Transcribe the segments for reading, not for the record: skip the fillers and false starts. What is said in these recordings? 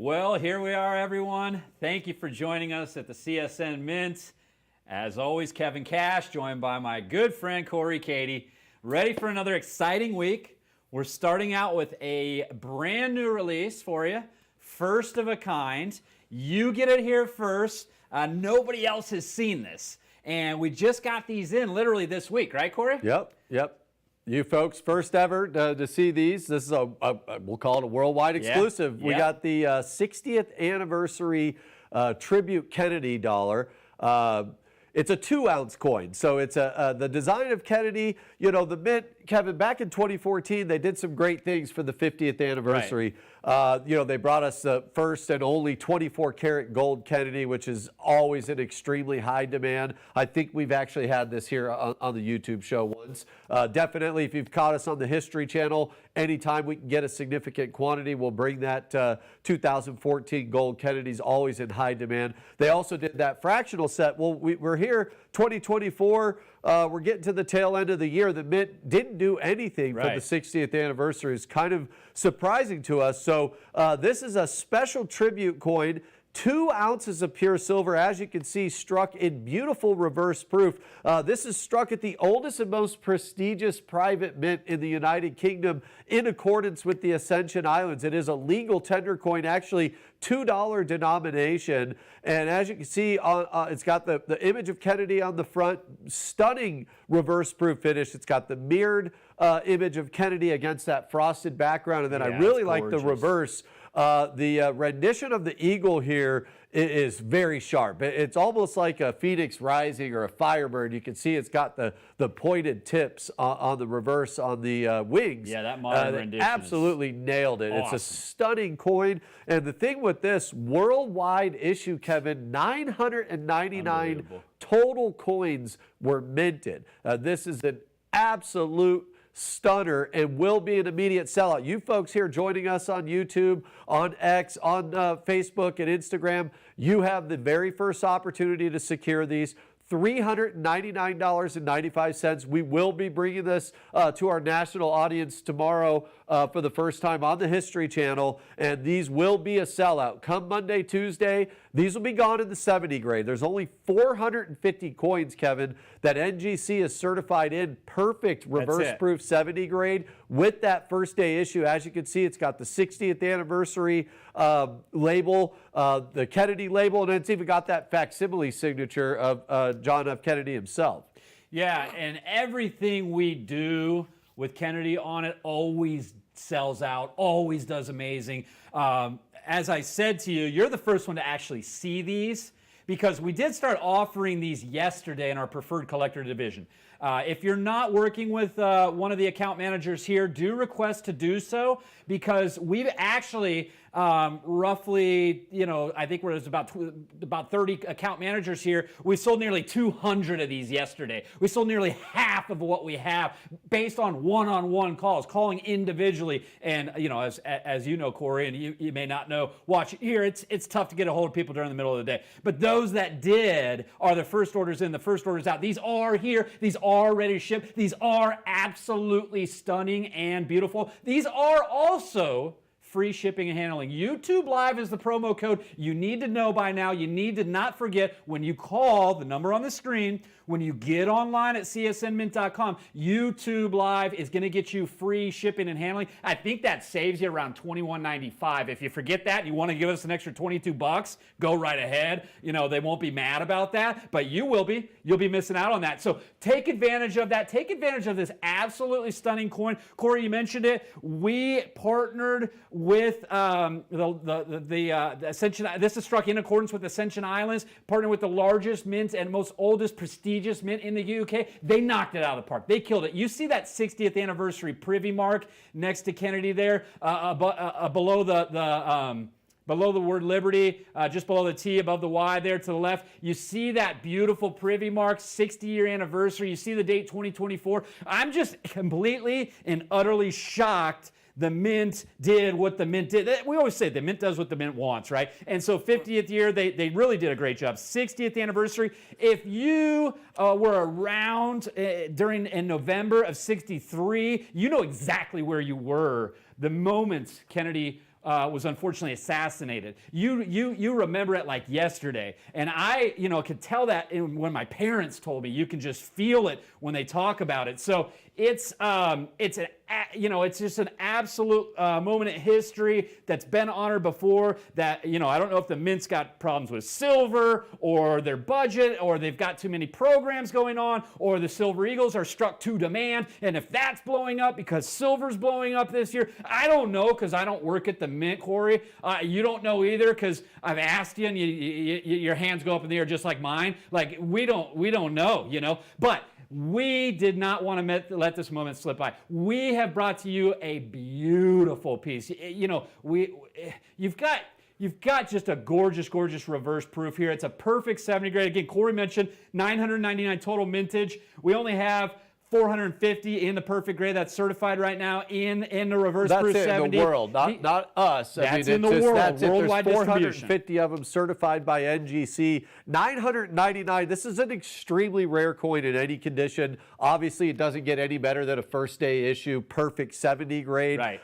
Well, here we are, everyone. Thank you for joining us at the CSN Mint. As always, Kevin Cash, joined by my good friend Corey Cady. Ready for another exciting week. We're starting out with a brand new release for you, first of a kind. You get it here first. Nobody else has seen this. And we just got these in literally this week, right, Corey? Yep. You folks, first ever to see these. This is we'll call it a worldwide exclusive. Yeah. We got the 60th anniversary tribute Kennedy dollar. It's a 2-ounce coin, so it's the design of Kennedy. You know, the Mint, Kevin, back in 2014, they did some great things for the 50th anniversary. Right. You know, they brought us the first and only 24-karat gold Kennedy, which is always in extremely high demand. I think we've actually had this here on the YouTube show once. Definitely, if you've caught us on the History Channel, anytime we can get a significant quantity, we'll bring that 2014 gold Kennedy's always in high demand. They also did that fractional set. Well, we're here 2024. We're getting to the tail end of the year. The Mint didn't do anything for the 60th anniversary. It's kind of surprising to us. So this is a special tribute coin. 2 ounces of pure silver, as you can see, struck in beautiful reverse proof. This is struck at the oldest and most prestigious private mint in the United Kingdom in accordance with the Ascension Islands. It is a legal tender coin, actually $2 denomination. And as you can see, it's got the image of Kennedy on the front, stunning reverse proof finish. It's got the mirrored image of Kennedy against that frosted background. And then I really like the reverse. The rendition of the eagle here is very sharp. It's almost like a phoenix rising or a firebird. You can see it's got the pointed tips on the reverse on the wings. Yeah, that modern rendition absolutely nailed it. Awesome. It's a stunning coin. And the thing with this worldwide issue, Kevin, 999 total coins were minted. This is an absolute stunner and will be an immediate sellout. You folks here joining us on YouTube, on X, on Facebook and Instagram, you have the very first opportunity to secure these. $399.95. We will be bringing this to our national audience tomorrow for the first time on the History Channel, and these will be a sellout. Come Monday, Tuesday, these will be gone in the 70 grade. There's only 450 coins, Kevin, that NGC is certified in perfect reverse-proof 70 grade with that first day issue. As you can see, it's got the 60th anniversary label, the Kennedy label, and it's even got that facsimile signature of John F. Kennedy himself. Yeah, and everything we do with Kennedy on it always sells out, always does amazing. As I said to you, you're the first one to actually see these because we did start offering these yesterday in our preferred collector division. If you're not working with one of the account managers here, do request to do so because we've actually roughly, you know, I think there's about 30 account managers here. We sold nearly 200 of these yesterday. We sold nearly half of what we have based on one-on-one calls, calling individually. And, you know, as you know, Corey, and you may not know, watch here, it's tough to get a hold of people during the middle of the day. But those that did are the first orders in, the first orders out. These are here. These are ready to ship. These are absolutely stunning and beautiful. These are also free shipping and handling. YouTube Live is the promo code. You need to know by now. You need to not forget when you call the number on the screen, when you get online at csnmint.com, YouTube Live is going to get you free shipping and handling. I think that saves you around $21.95. If you forget that, you want to give us an extra $22, go right ahead. You know, they won't be mad about that, but you will be. You'll be missing out on that. So take advantage of that. Take advantage of this absolutely stunning coin. Corey, you mentioned it. We partnered with the Ascension. This is struck in accordance with Ascension Islands, partnered with the largest mint and most oldest prestigious mint in the UK. They knocked it out of the park. They killed it. You see that 60th anniversary privy mark next to Kennedy there, below the word Liberty, just below the T, above the Y there to the left. You see that beautiful privy mark, 60-year anniversary. You see the date 2024. I'm just completely and utterly shocked the Mint did what the Mint did. We always say the Mint does what the Mint wants, right? And so 50th year, they really did a great job. 60th anniversary. If you were around in November of 63, you know exactly where you were the moment Kennedy was unfortunately assassinated. You remember it like yesterday, and I could tell that when my parents told me. You can just feel it when they talk about it. So it's just an absolute moment in history that's been honored before. That I don't know if the Mint's got problems with silver or their budget, or they've got too many programs going on, or the Silver Eagles are struck to demand. And if that's blowing up because silver's blowing up this year, I don't know, because I don't work at the Mint, Corey. You don't know either, because I've asked you, and your hands go up in the air just like mine. Like we don't know, but. We did not want to let this moment slip by. We have brought to you a beautiful piece. You've got just a gorgeous, gorgeous reverse proof here. It's a perfect 70 grade. Again, Corey mentioned 999 total mintage. We only have 450 in the perfect grade that's certified right now in the reverse proof 70. That's in the world, not us. That's in the world, worldwide There's distribution. 450 of them certified by NGC. 999. This is an extremely rare coin in any condition. Obviously, it doesn't get any better than a first day issue perfect 70 grade, right.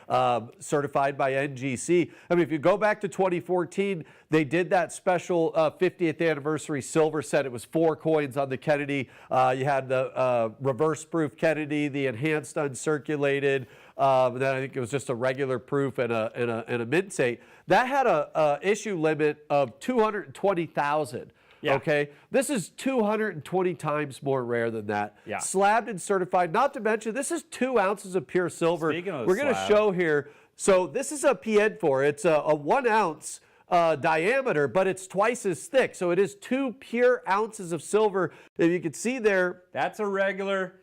Certified by NGC. I mean, if you go back to 2014, they did that special 50th anniversary silver set. It was 4 coins on the Kennedy. You had the reverse proof Kennedy, the enhanced uncirculated. Then I think it was just a regular proof and a mint state. That had a issue limit of 220,000. Yeah. Okay, this is 220 times more rare than that. Yeah. Slabbed and certified. Not to mention, this is 2 ounces of pure silver. Speaking of We're going to show here. So this is a PN4. It's a 1 ounce diameter, but it's twice as thick. So it is 2 pure ounces of silver. If you can see there, that's a regular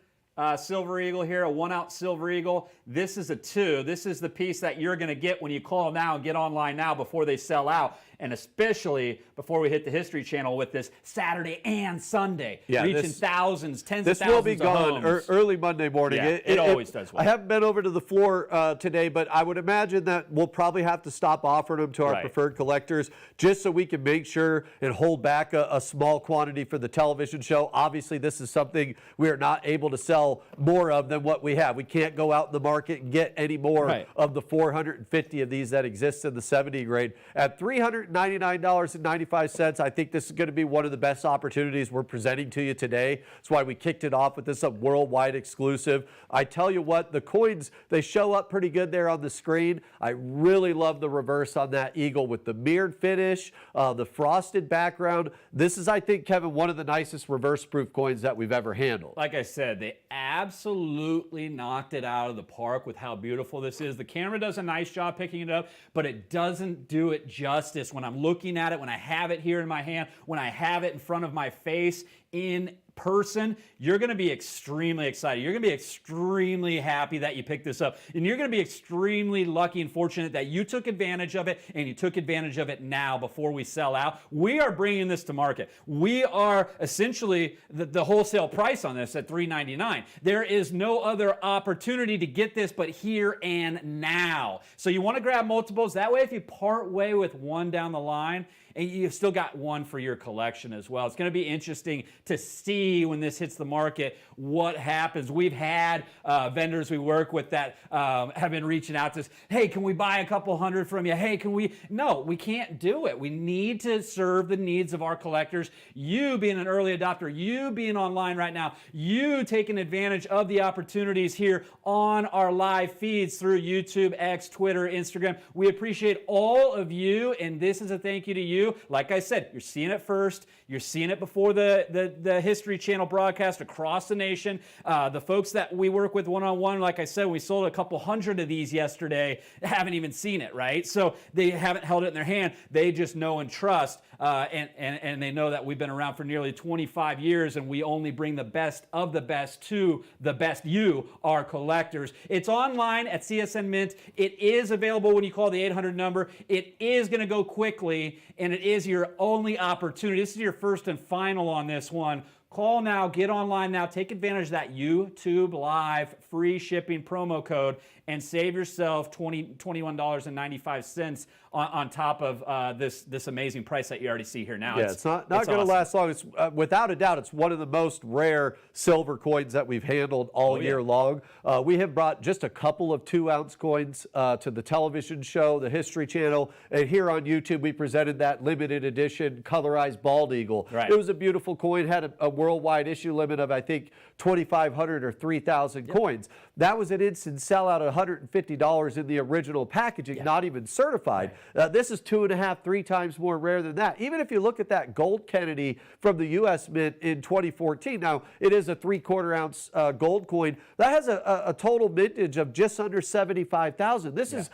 Silver Eagle here, a 1 ounce Silver Eagle. This is a 2. This is the piece that you're going to get when you call now and get online now before they sell out. And especially before we hit the History Channel with this Saturday and Sunday, reaching thousands, tens of thousands. This will be gone early Monday morning. Yeah, it always does well. I haven't been over to the floor today, but I would imagine that we'll probably have to stop offering them to our preferred collectors just so we can make sure and hold back a small quantity for the television show. Obviously, this is something we are not able to sell more of than what we have. We can't go out in the market and get any more of the 450 of these that exist in the 70 grade. At $399.95, I think this is going to be one of the best opportunities we're presenting to you today. That's why we kicked it off with this worldwide exclusive. I tell you what, the coins, they show up pretty good there on the screen. I really love the reverse on that eagle with the mirrored finish, the frosted background. This is, I think, Kevin, one of the nicest reverse proof coins that we've ever handled. Like I said, they absolutely knocked it out of the park with how beautiful this is. The camera does a nice job picking it up, but it doesn't do it justice when I'm looking at it, when I have it here in my hand, when I have it in front of my face in person. You're going to be extremely excited. You're going to be extremely happy that you picked this up. And you're going to be extremely lucky and fortunate that you took advantage of it, and you took advantage of it now before we sell out. We are bringing this to market. We are essentially the wholesale price on this at $399. There is no other opportunity to get this but here and now. So you want to grab multiples. That way, if you part way with one down the line, and you've still got one for your collection as well. It's going to be interesting to see when this hits the market what happens. We've had vendors we work with that have been reaching out to us. Hey, can we buy a couple hundred from you? Hey, can we? No, we can't do it. We need to serve the needs of our collectors. You being an early adopter, you being online right now, you taking advantage of the opportunities here on our live feeds through YouTube, X, Twitter, Instagram. We appreciate all of you, and this is a thank you to you. Like I said, you're seeing it first. You're seeing it before the History Channel broadcast across the nation. The folks that we work with one-on-one, like I said, we sold a couple hundred of these yesterday, haven't even seen it, right? So they haven't held it in their hand. They just know and trust, and they know that we've been around for nearly 25 years, and we only bring the best of the best to the best you, our collectors. It's online at CSN Mint. It is available when you call the 800 number. It is going to go quickly, and it is your only opportunity. This is your first and final on this one. Call now, get online now, take advantage of that YouTube Live free shipping promo code and save yourself $21.95 on top of this amazing price that you already see here now. Yeah, it's not going to last long. It's without a doubt, it's one of the most rare silver coins that we've handled all year long. We have brought just a couple of 2-ounce coins to the television show, the History Channel, and here on YouTube we presented that limited edition colorized bald eagle. Right. It was a beautiful coin, had a worldwide issue limit of I think 2,500 or 3,000 coins. That was an instant sellout at $150 in the original packaging, not even certified. This is 2.5, 3 times more rare than that. Even if you look at that gold Kennedy from the U.S. Mint in 2014, now it is a 3/4 ounce gold coin. That has a total mintage of just under 75,000. This is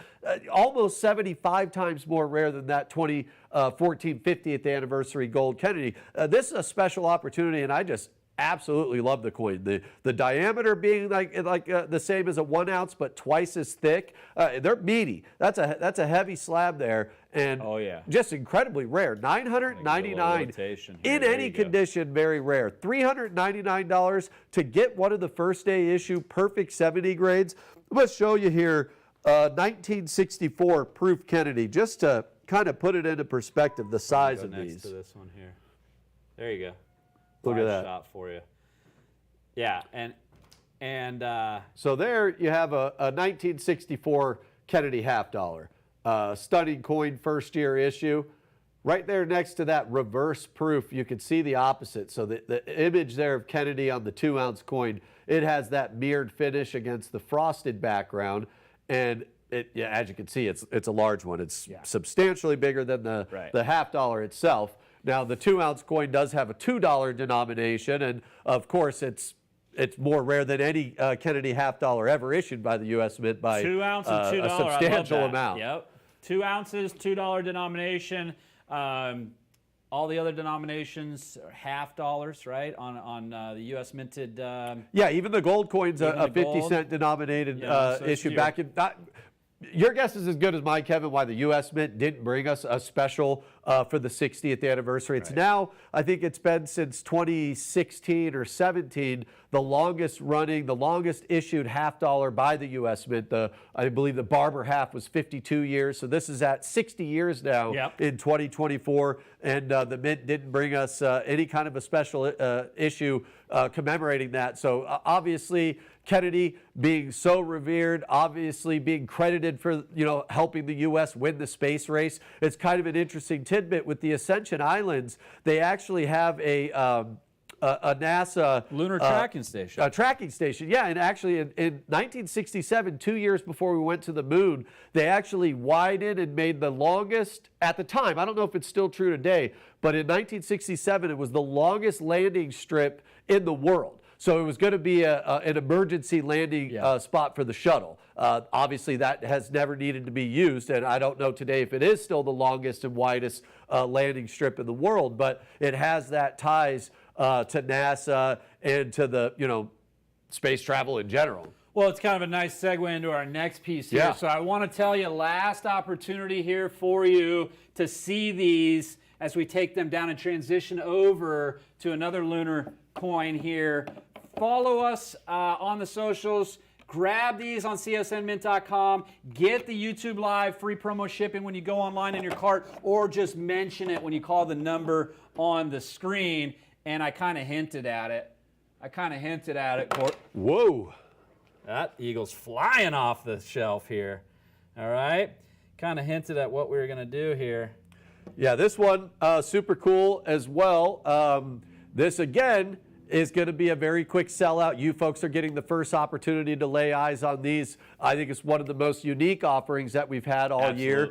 almost 75 times more rare than that 2014 50th anniversary gold Kennedy. This is a special opportunity, and I just absolutely love the coin. The diameter being like the same as a 1 ounce, but twice as thick. They're meaty. That's a heavy slab there, and just incredibly rare. $999 in any condition, very rare. $399 to get one of the first day issue perfect 70 grades. I'm going to show you here 1964 proof Kennedy, just to kind of put it into perspective, the size of next these. to this one here. There you go. Look at that. Shot for you. Yeah, and so there you have a 1964 Kennedy $half. Stunning coin, first year issue. Right there next to that reverse proof, you can see the opposite. So the image there of Kennedy on the 2-ounce coin, it has that mirrored finish against the frosted background, and as you can see, it's a large one. It's substantially bigger than the $half itself. Now, the 2-ounce coin does have a $2 denomination, and of course, it's more rare than any Kennedy $half ever issued by the U.S. Mint by 2 ounces, $2. A substantial I love that. amount. Yep, 2 ounces, $2 denomination. All the other denominations are $half, right? On the U.S. minted. Yeah, even the gold coin's a 50-cent denominated issue back in. Your guess is as good as mine, Kevin, why the U.S. Mint didn't bring us a special for the 60th anniversary. It's now, I think it's been since 2016 or 17, the longest running, the longest issued $half by the U.S. Mint. I believe the Barber half was 52 years. So this is at 60 years now in 2024. And the Mint didn't bring us any kind of a special issue commemorating that. So obviously, Kennedy being so revered, obviously being credited for, helping the U.S. win the space race. It's kind of an interesting tidbit with the Ascension Islands. They actually have a NASA lunar tracking station. A tracking station, yeah. And actually, in 1967, 2 years before we went to the moon, they actually widened and made the longest at the time. I don't know if it's still true today, but in 1967, it was the longest landing strip in the world. So it was going to be an emergency landing spot for the shuttle. Obviously, that has never needed to be used, and I don't know today if it is still the longest and widest landing strip in the world, but it has that ties to NASA and to the space travel in general. Well, it's kind of a nice segue into our next piece here. Yeah. So I want to tell you, last opportunity here for you to see these as we take them down and transition over to another lunar coin here. Follow us on the socials. Grab these on csnmint.com. Get the YouTube Live free promo shipping when you go online in your cart, or just mention it when you call the number on the screen. And I kind of hinted at it. Court. Whoa. That eagle's flying off the shelf here. All right. Kind of hinted at what we were going to do here. Yeah, this one, super cool as well. This, again, is going to be a very quick sellout. You folks are getting the first opportunity to lay eyes on these. I think it's one of the most unique offerings that we've had all year.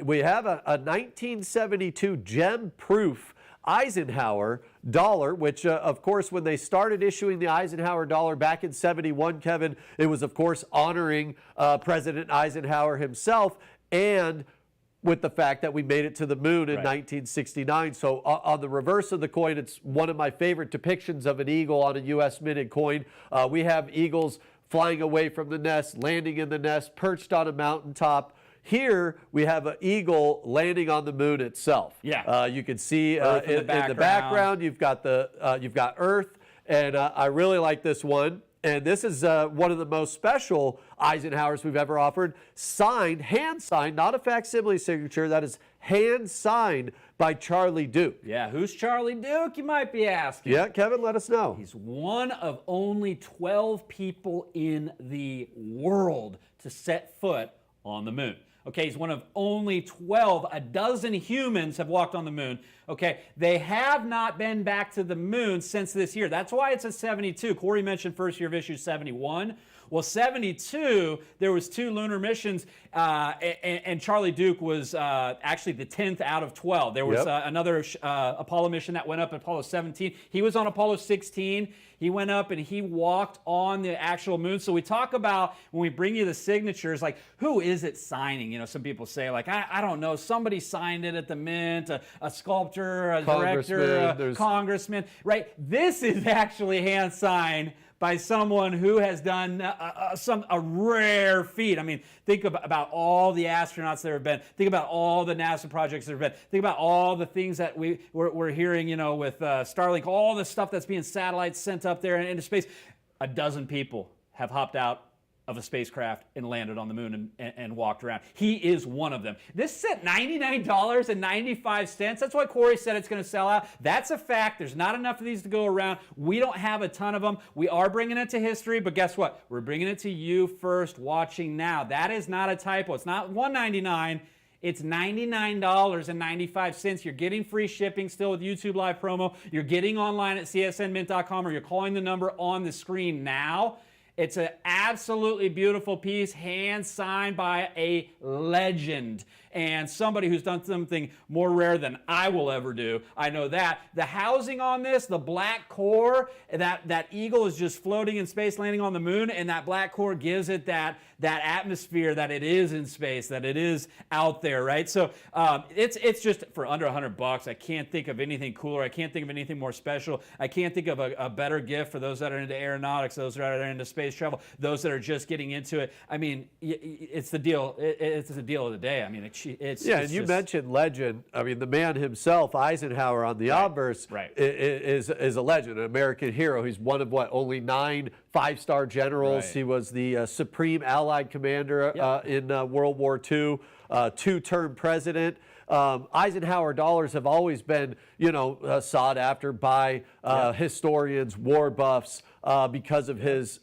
We have a 1972 gem-proof Eisenhower dollar, which, of course, when they started issuing the Eisenhower dollar back in '71, Kevin, it was, of course, honoring President Eisenhower himself, and with the fact that we made it to the moon in 1969. So on the reverse of the coin, it's one of my favorite depictions of an eagle on a U.S. minted coin. We have eagles flying away from the nest, landing in the nest, perched on a mountaintop. Here we have an eagle landing on the moon itself. Yeah. You can see Earth in the background you've got Earth, and I really like this one. And this is one of the most special Eisenhowers we've ever offered. Signed, hand signed, not a facsimile signature. That is hand signed by Charlie Duke. Yeah, who's Charlie Duke, you might be asking? Yeah, Kevin, let us know. He's one of only 12 people in the world to set foot on the moon. Okay, he's one of only 12. A dozen humans have walked on the moon. Okay, they have not been back to the moon since this year. That's why it's a 72. Corey mentioned first year of issue 71. Well, 72, there was 2 lunar missions, and Charlie Duke was actually the 10th out of 12. There was another Apollo mission that went up, Apollo 17. He was on Apollo 16. He went up and he walked on the actual moon. So we talk about, when we bring you the signatures, like, who is it signing? You know, some people say, like, I don't know, somebody signed it at the Mint, a sculptor, a director, a congressman, right? This is actually hand signed by someone who has done a rare feat. I mean, think about all the astronauts there have been. Think about all the NASA projects there have been. Think about all the things that we're hearing, you know, with Starlink, all the stuff that's being satellites sent up there into space. A dozen people have hopped out of a spacecraft and landed on the moon and walked around. He is one of them. This is at $99.95. That's why Corey said it's going to sell out. That's a fact. There's not enough of these to go around. We don't have a ton of them. We are bringing it to history, but guess what? We're bringing it to you first, watching now. That is not a typo. It's not $199. It's $99.95. You're getting free shipping still with YouTube Live promo. You're getting online at csnmint.com, or you're calling the number on the screen now. It's an absolutely beautiful piece, hand signed by a legend and somebody who's done something more rare than I will ever do. I know that. The housing on this, the black core, that eagle is just floating in space, landing on the moon, and that black core gives it that atmosphere that it is in space, that it is out there, right? So it's just for under $100. I can't think of anything cooler. I can't think of anything more special. I can't think of a better gift for those that are into aeronautics, those that are into space travel, those that are just getting into it. I mean, it's the deal. It's the deal of the day. I mean, it's and you mentioned legend. I mean, the man himself, Eisenhower, on the obverse, is a legend, an American hero. He's one of only 9 5-star generals. He was the supreme Allied commander in World War II, 2-term president. Eisenhower dollars have always been, sought after by historians, war buffs, because of his,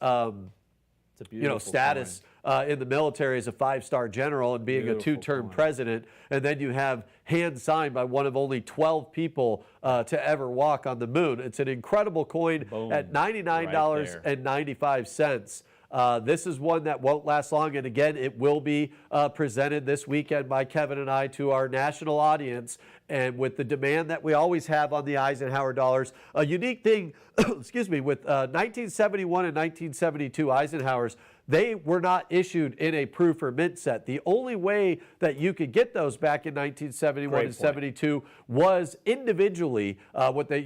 status in the military as a 5-star general and being a 2-term president. And then you have hand signed by one of only 12 people to ever walk on the moon. It's an incredible coin at $99.95. This is one that won't last long, and again, it will be presented this weekend by Kevin and I to our national audience. And with the demand that we always have on the Eisenhower dollars, a unique thing, excuse me, with 1971 and 1972 Eisenhowers, they were not issued in a proof or mint set. The only way that you could get those back in 1971 and 72 was individually, what they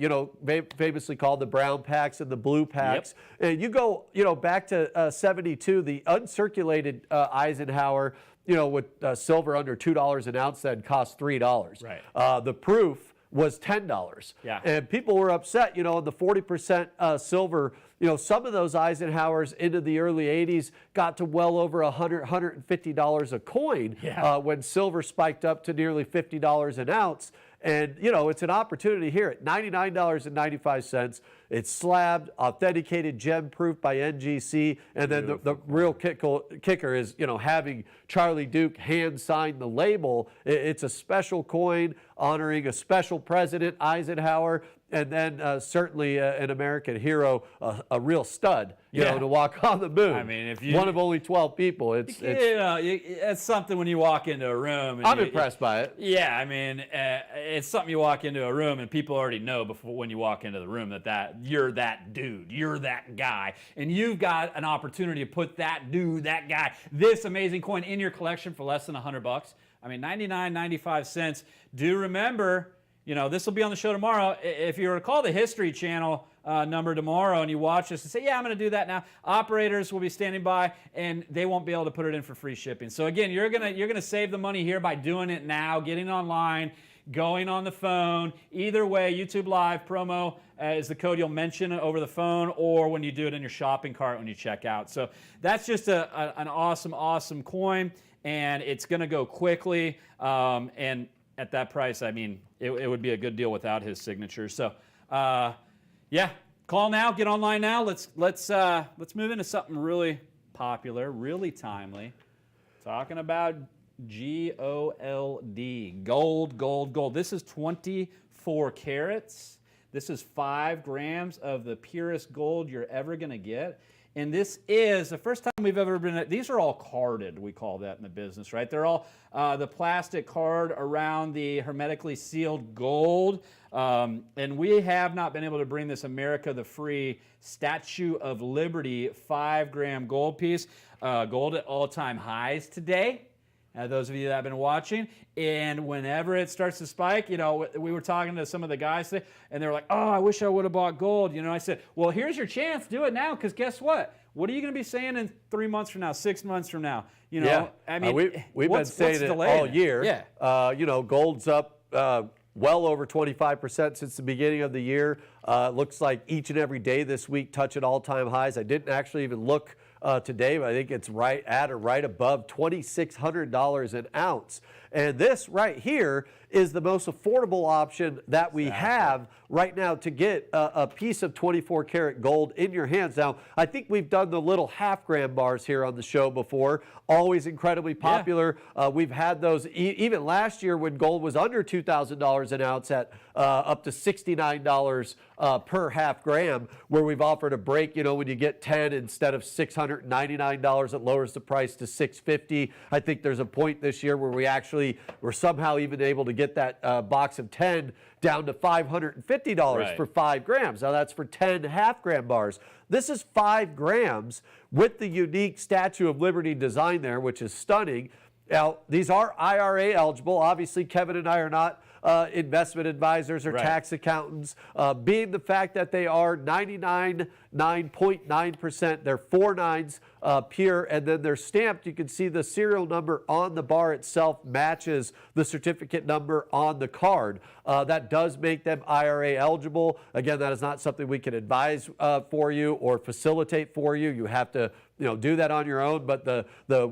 famously called the brown packs and the blue packs. And you go back to 72, the uncirculated Eisenhower, with silver under $2 an ounce, that cost $3. Right. The proof was $10. Yeah. And people were upset, on the 40% silver. Some of those Eisenhowers into the early 80s got to well over $100, $150 a coin when silver spiked up to nearly $50 an ounce. And, it's an opportunity here at $99.95. It's slabbed, authenticated, gem-proof by NGC. And then the real kicker is, having Charlie Duke hand sign the label. It's a special coin honoring a special president, Eisenhower. And then certainly an American hero, a real stud, to walk on the moon. I mean, one of only 12 people, it's something when you walk into a room. And I'm impressed by it. Yeah, I mean, it's something you walk into a room and people already know before when you walk into the room that you're that dude, you're that guy, and you've got an opportunity to put that dude, that guy, this amazing coin in your collection for less than $100. I mean, $99.95. Do remember. This will be on the show tomorrow. If you recall the History Channel, number tomorrow and you watch this and say, yeah, I'm going to do that now, operators will be standing by and they won't be able to put it in for free shipping. So again, you're gonna save the money here by doing it now, getting online, going on the phone. Either way, YouTube Live promo is the code you'll mention over the phone or when you do it in your shopping cart when you check out. So that's just an awesome, awesome coin, and it's going to go quickly. And at that price, I mean, it would be a good deal without his signature. So, yeah, call now, get online now. Let's move into something really popular, really timely. Talking about GOLD, gold, gold, gold. This is 24 carats. This is 5 grams of the purest gold you're ever going to get. And this is the first time we've ever been, these are all carded, we call that in the business, right? They're all the plastic card around the hermetically sealed gold. And we have not been able to bring this America the Free Statue of Liberty 5-gram gold piece. Gold at all-time highs today. Those of you that have been watching, and whenever it starts to spike, you know, we were talking to some of the guys today, and they were like, oh, I wish I would have bought gold. You know, I said, well, here's your chance. Do it now, because guess what? What are you going to be saying in 3 months from now, 6 months from now? You know, yeah. I mean, we've been saying it all year. Yeah. You know, gold's up well over 25% since the beginning of the year. Looks like each and every day this week touching all-time highs. I didn't actually even look today, but I think it's right at or right above $2,600 an ounce. And this right here is the most affordable option that we have right now to get a piece of 24 karat gold in your hands. Now, I think we've done the little half-gram bars here on the show before. Always incredibly popular. Yeah. We've had those even last year when gold was under $2,000 an ounce at up to $69 per half gram, where we've offered a break. You know, when you get 10 instead of $699, it lowers the price to $650. I think there's a point this year where we're somehow even able to get that box of 10 down to $550 for 5 grams. Now that's for 10 half-gram bars. This is 5 grams with the unique Statue of Liberty design there, which is stunning. Now, these are IRA eligible. Obviously, Kevin and I are not investment advisors or tax accountants. Being the fact that they are 99.9%, they're 4 nines pure, and then they're stamped. You can see the serial number on the bar itself matches the certificate number on the card. That does make them IRA eligible. Again, that is not something we can advise for you or facilitate for you. You have to do that on your own, but the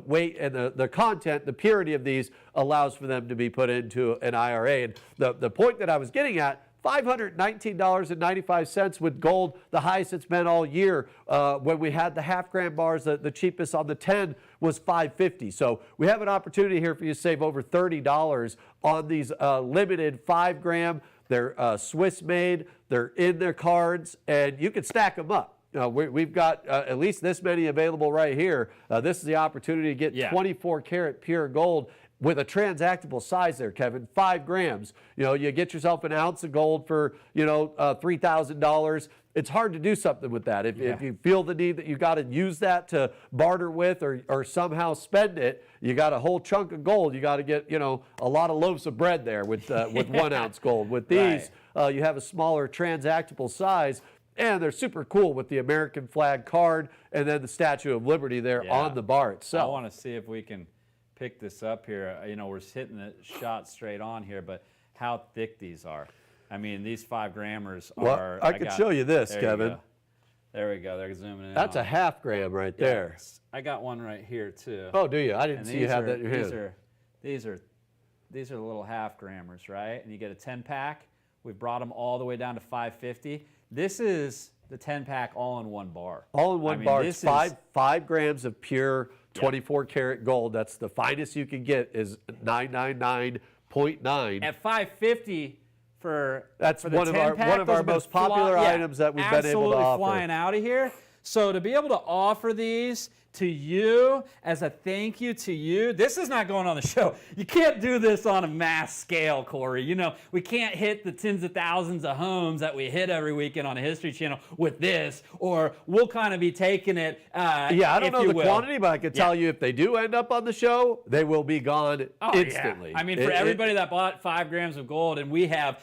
weight and the content, the purity of these allows for them to be put into an IRA. And the point that I was getting at, $519.95 with gold, the highest it's been all year. When we had the half-gram bars, the cheapest on the 10 was $550. So we have an opportunity here for you to save over $30 on these limited 5-gram. They're Swiss-made, they're in their cards, and you can stack them up. We've got at least this many available right here. This is the opportunity to get 24 karat pure gold with a transactable size there, Kevin, 5 grams. You get yourself an ounce of gold for, $3,000. It's hard to do something with that. If you feel the need that you got to use that to barter with or somehow spend it, you got a whole chunk of gold. You got to get, a lot of loaves of bread there with 1 ounce gold. With these, you have a smaller transactable size. And they're super cool with the American flag card and then the Statue of Liberty there on the bar itself. I want to see if we can pick this up here. We're hitting the shot straight on here, but how thick these are. I mean, these 5 grammers are... I can show you this, Kevin. There we go. They're zooming in. That's a half gram right there. I got one right here, too. Oh, do you? I didn't see you have that in your hand. These are the little half grammers, right? And you get a 10-pack. We've brought them all the way down to $550. This is the 10-pack all in one bar. All in one bar. It's 5 grams of pure 24 karat gold. That's the finest you can get is 999.9. At $550 for that's for the one of our most popular items that we've been able to offer. Absolutely flying out of here. So to be able to offer these to you as a thank you to you, this is not going on the show. You can't do this on a mass scale, Corey. We can't hit the tens of thousands of homes that we hit every weekend on a History Channel with this, or we'll kind of be taking it. I don't know the quantity, but I can tell you if they do end up on the show, they will be gone instantly. I mean, for everybody that bought 5 grams of gold, and we have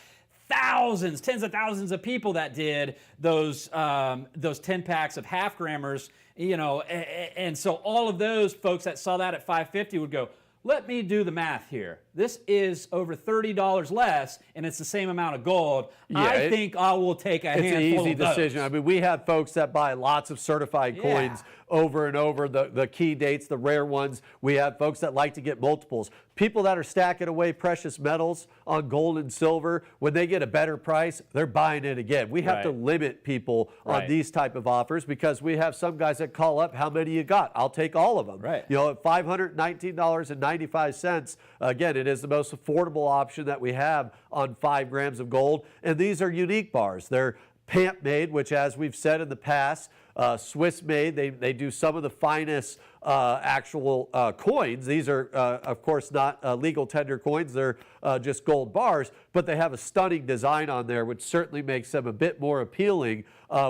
thousands, tens of thousands of people that did those 10 packs of half grammars, and so all of those folks that saw that at $5.50 would go, let me do the math here. This is over $30 less, and it's the same amount of gold. Yeah, I think I will take a handful of those. It's an easy decision. I mean, we have folks that buy lots of certified coins over and over, the key dates, the rare ones. We have folks that like to get multiples. People that are stacking away precious metals on gold and silver, when they get a better price, they're buying it again. We have to limit people on these type of offers because we have some guys that call up, how many you got? I'll take all of them. Right. At $519.95, again, it is the most affordable option that we have on 5 grams of gold. And these are unique bars. They're PAMP made, which, as we've said in the past, Swiss made. They do some of the finest actual coins. These are, of course, not legal tender coins. They're just gold bars, but they have a stunning design on there, which certainly makes them a bit more appealing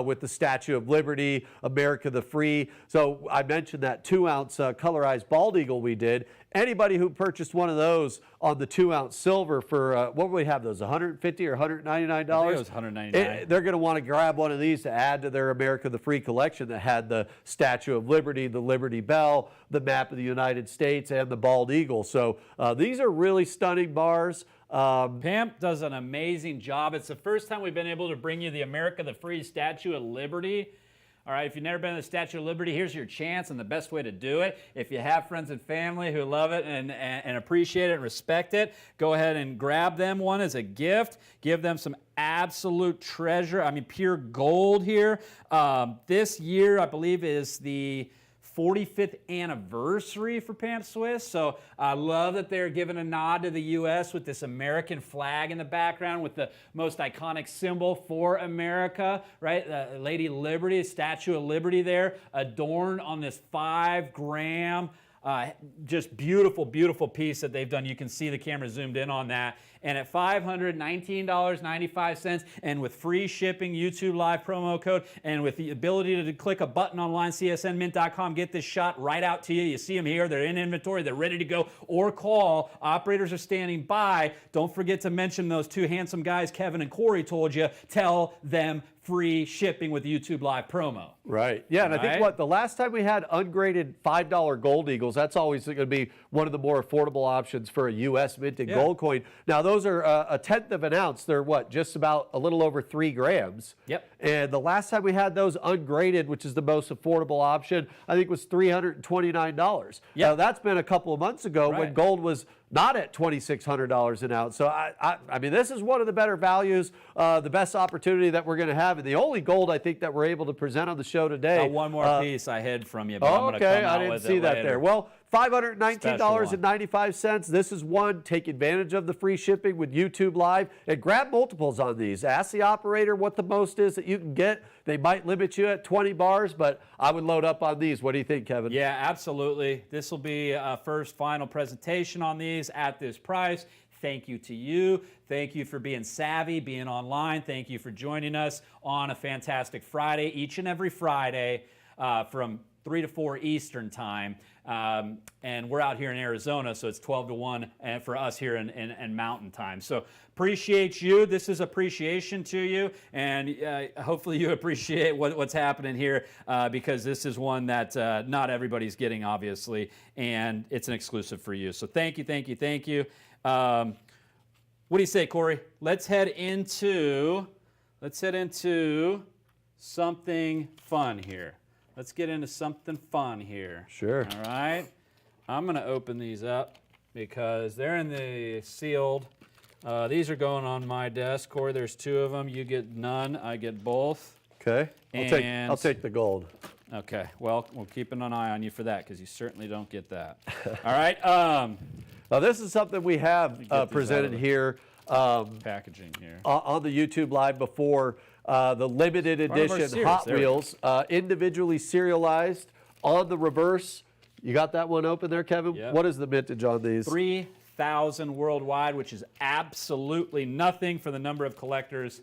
with the Statue of Liberty, America the Free. So I mentioned that 2-ounce colorized bald eagle we did. Anybody who purchased one of those on the 2-ounce silver for, what would we have those, $150 or $199? I think it was $199. They're going to want to grab one of these to add to their America the Free collection that had the Statue of Liberty, the Liberty Bell, the map of the United States, and the bald eagle. So these are really stunning bars. PAMP does an amazing job. It's the first time we've been able to bring you the America the Free Statue of Liberty. All right, if you've never been to the Statue of Liberty, here's your chance and the best way to do it. If you have friends and family who love it and appreciate it and respect it, go ahead and grab them one as a gift. Give them some absolute treasure. I mean, pure gold here. This year, I believe, is the 45th anniversary for PAMP Swiss. So I love that they're giving a nod to the U.S. with this American flag in the background with the most iconic symbol for America, right? Lady Liberty, Statue of Liberty there, adorned on this 5-gram, just beautiful, beautiful piece that they've done. You can see the camera zoomed in on that. And at $519.95, and with free shipping, YouTube Live promo code, and with the ability to click a button online, csnmint.com, get this shot right out to you. You see them here. They're in inventory. They're ready to go. Or call. Operators are standing by. Don't forget to mention those 2 handsome guys, Kevin and Corey, told you. Tell them free shipping with YouTube Live promo. Right. Yeah, and I think the last time we had ungraded $5 gold eagles, that's always going to be one of the more affordable options for a U.S. minted gold coin. Now, those are a 1/10 of an ounce. They're just about a little over 3 grams. Yep. And the last time we had those ungraded, which is the most affordable option, I think was $329. Yep. Now, that's been a couple of months ago when gold was not at $2,600 an ounce. So, I mean, this is one of the better values, the best opportunity that we're going to have. And the only gold I think that we're able to present on the show today. One more piece I hid from you, but I'm going to come out I didn't with see it that later. there. Well, $519.95. This is one. Take advantage of the free shipping with YouTube Live and grab multiples on these. Ask the operator what the most is that you can get. They might limit you at 20 bars, but I would load up on these. What do you think, Kevin? Yeah, absolutely. This will be a first final presentation on these at this price. Thank you to you. Thank you for being savvy, being online. Thank you for joining us on a fantastic Friday, each and every Friday from 3 to 4 Eastern time. And we're out here in Arizona, so it's 12 to 1 for us here in Mountain Time. So appreciate you. This is appreciation to you, and hopefully you appreciate what's happening here because this is one that not everybody's getting, obviously, and it's an exclusive for you. So thank you, thank you, thank you. What do you say, Corey? Let's head into something fun here. Let's get into something fun here. Sure. All right. I'm going to open these up because they're in the sealed. These are going on my desk. Corey, there's 2 of them. You get none. I get both. Okay. I'll take the gold. Okay. Well, we're keeping an eye on you for that because you certainly don't get that. All right. Now, this is something we have presented here. Packaging here. On the YouTube Live before. The limited edition Hot Wheels, individually serialized on the reverse. You got that one open there, Kevin? Yep. What is the mintage on these? 3,000 worldwide, which is absolutely nothing for the number of collectors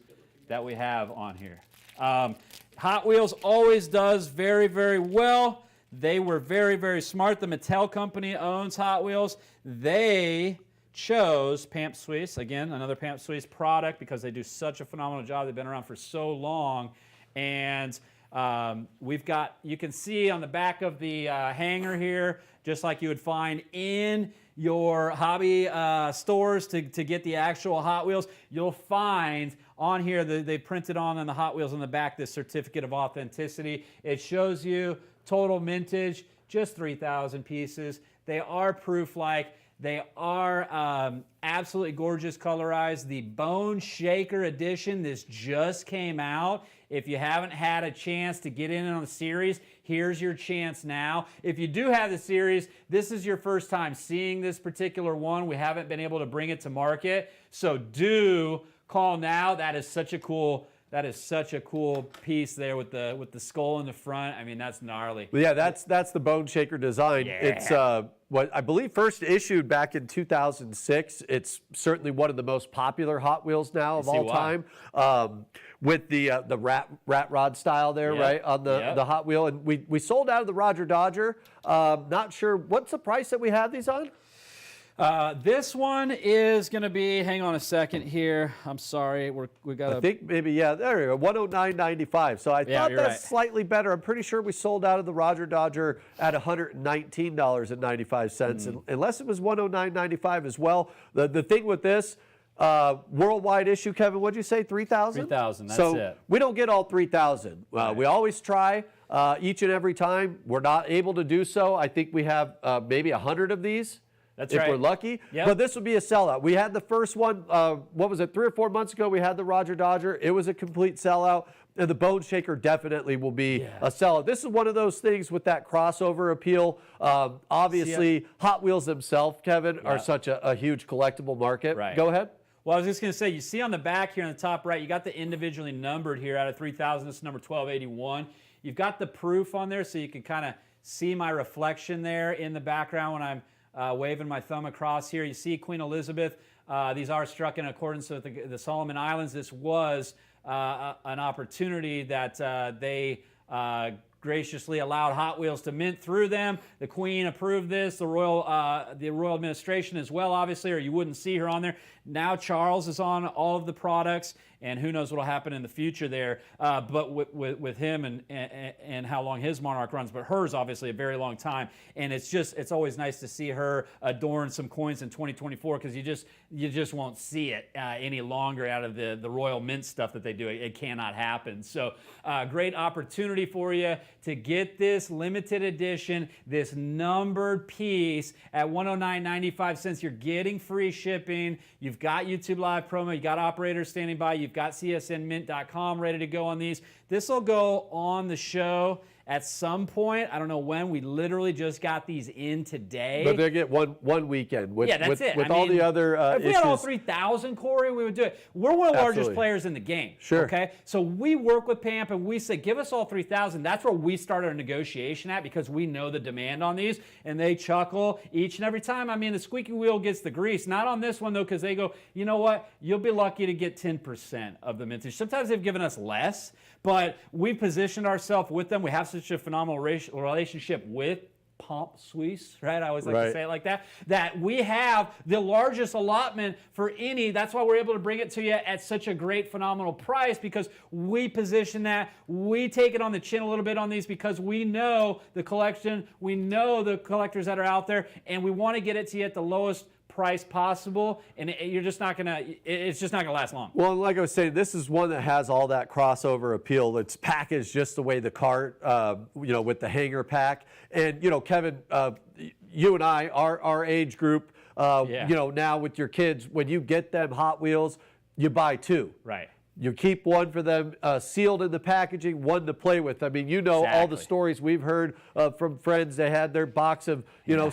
that we have on here. Hot Wheels always does very, very well. They were very, very smart. The Mattel company owns Hot Wheels. They chose Pamp Suisse, again, another Pamp Suisse product because they do such a phenomenal job. They've been around for so long. And we've got, you can see on the back of the hanger here, just like you would find in your hobby stores to get the actual Hot Wheels, you'll find on here that they printed on the Hot Wheels on the back this certificate of authenticity. It shows you total mintage, just 3,000 pieces. They are proof-like. They are absolutely gorgeous colorized. The Bone Shaker edition, this just came out. If you haven't had a chance to get in on the series, here's your chance now. If you do have the series, this is your first time seeing this particular one. We haven't been able to bring it to market, so do call now. That is such a cool piece there with the skull in the front. I mean, that's gnarly. Well, yeah, that's the Bone Shaker design. Yeah. It's what I believe first issued back in 2006. It's certainly one of the most popular Hot Wheels now of all time. With the rat rod style there, right, on the Hot Wheel. And we sold out of the Roger Dodger. Not sure, what's the price that we have these on? This one is going to be, hang on a second here. I'm sorry. We got I think maybe, yeah, there we go, $109.95. So I thought that's slightly better. I'm pretty sure we sold out of the Roger Dodger at $119.95, unless it was $109.95 as well. The thing with this, worldwide issue, Kevin, what'd you say, 3,000? 3,000, that's so it. We don't get all 3,000. We always try each and every time. We're not able to do so. I think we have maybe 100 of these. That's if right. we're lucky. Yep. But this would be a sellout. We had the first one, what was it, 3 or 4 months ago, we had the Roger Dodger. It was a complete sellout. And the Bone Shaker definitely will be a sellout. This is one of those things with that crossover appeal. Obviously, Hot Wheels themselves, Kevin, are such a huge collectible market. Right. Go ahead. Well, I was just going to say, you see on the back here on the top right, you got the individually numbered here out of 3,000. This is number 1281. You've got the proof on there, so you can kind of see my reflection there in the background when I'm waving my thumb across here. You see Queen Elizabeth. These are struck in accordance with the Solomon Islands. This was an opportunity that they graciously allowed Hot Wheels to mint through them. The Queen approved this, the Royal Administration as well, obviously, or you wouldn't see her on there. Now Charles is on all of the products, and who knows what will happen in the future there. But with him and how long his monarch runs, but hers obviously a very long time. And it's always nice to see her adorn some coins in 2024 because you just won't see it any longer out of the Royal Mint stuff that they do. It cannot happen. So great opportunity for you to get this limited edition, this numbered piece at $109.95. You're getting free shipping. You've got YouTube Live promo. You got operators standing by. You've got CSNMint.com ready to go on these. This will go on the show at some point. I don't know when. We literally just got these in today. But they get one weekend. With, yeah, that's it. With all the other if we issues. had all 3,000, Corey, we would do it. We're one of the largest players in the game. Sure. Okay? So we work with PAMP and we say, give us all 3,000. That's where we start our negotiation at because we know the demand on these. And they chuckle each and every time. I mean, the squeaky wheel gets the grease. Not on this one, though, because they go, you know what? You'll be lucky to get 10% of the mintage. Sometimes they've given us less, but we've positioned ourselves with them. We have such a phenomenal relationship with Pamp Suisse, right? I always like to say it like that. That we have the largest allotment for any. That's why we're able to bring it to you at such a great, phenomenal price because we position that. We take it on the chin a little bit on these because we know the collection, we know the collectors that are out there, and we want to get it to you at the lowest price possible, and it's just not gonna last long. Well, like I was saying, this is one that has all that crossover appeal. It's packaged just the way the cart, with the hanger pack. And Kevin, you and I, our age group, now with your kids, when you get them Hot Wheels, you buy 2. Right. You keep one for them sealed in the packaging, one to play with. I mean, all the stories we've heard from friends. They had their box of,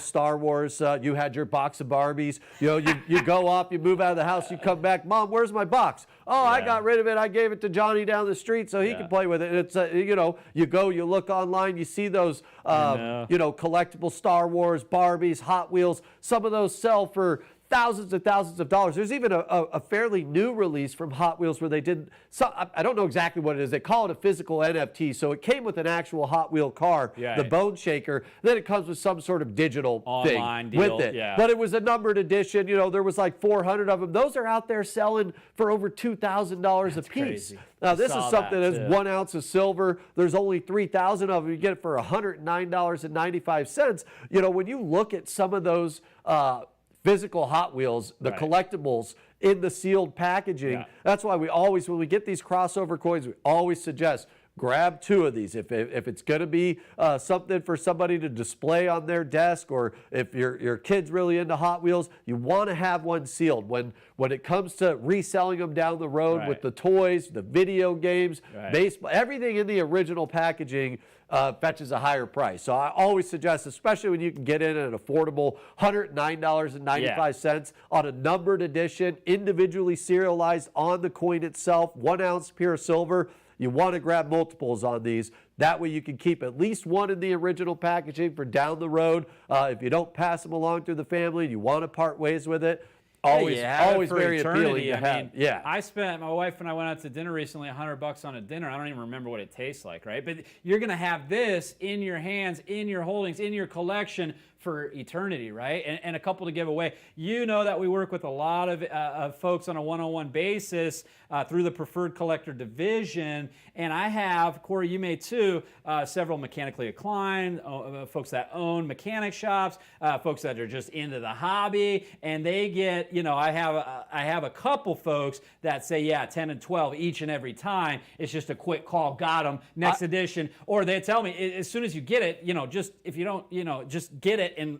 Star Wars. You had your box of Barbies. You go off, you move out of the house, you come back. Mom, where's my box? Oh, I got rid of it. I gave it to Johnny down the street so he can play with it. It's, you go, you look online, you see those, collectible Star Wars, Barbies, Hot Wheels. Some of those sell for thousands and thousands of dollars. There's even a fairly new release from Hot Wheels where they did, I don't know exactly what it is. They call it a physical NFT. So it came with an actual Hot Wheel car, the Bone Shaker. Then it comes with some sort of digital online thing deal, with it. But it was a numbered edition. You know, there was like 400 of them. Those are out there selling for over $2,000 a piece. Crazy. Now, this is something that's 1 ounce of silver. There's only 3,000 of them. You get it for $109.95. You know, when you look at some of those physical Hot Wheels, the collectibles in the sealed packaging, that's why we always, when we get these crossover coins, we always suggest grab 2 of these. If it's going to be something for somebody to display on their desk, or if your kid's really into Hot Wheels, you want to have one sealed. When it comes to reselling them down the road with the toys, the video games, baseball, everything in the original packaging fetches a higher price. So I always suggest, especially when you can get in at an affordable $109.95 on a numbered edition, individually serialized on the coin itself, 1 ounce pure silver. You want to grab multiples on these. That way you can keep at least one in the original packaging for down the road. If you don't pass them along through the family and you want to part ways with it, always very appealing to have. I spent, my wife and I went out to dinner recently, $100 on a dinner. I don't even remember what it tastes like, right? But you're going to have this in your hands, in your holdings, in your collection for eternity, right? And a couple to give away. You know that we work with a lot of folks on a one-on-one basis through the Preferred Collector Division, and I have, Corey, you may too, several mechanically inclined, folks that own mechanic shops, folks that are just into the hobby, and they get, you know, I have a couple folks that say, yeah, 10 and 12 each and every time. It's just a quick call, got them, next edition, or they tell me as soon as you get it, you know, just if you don't, you know, just get it and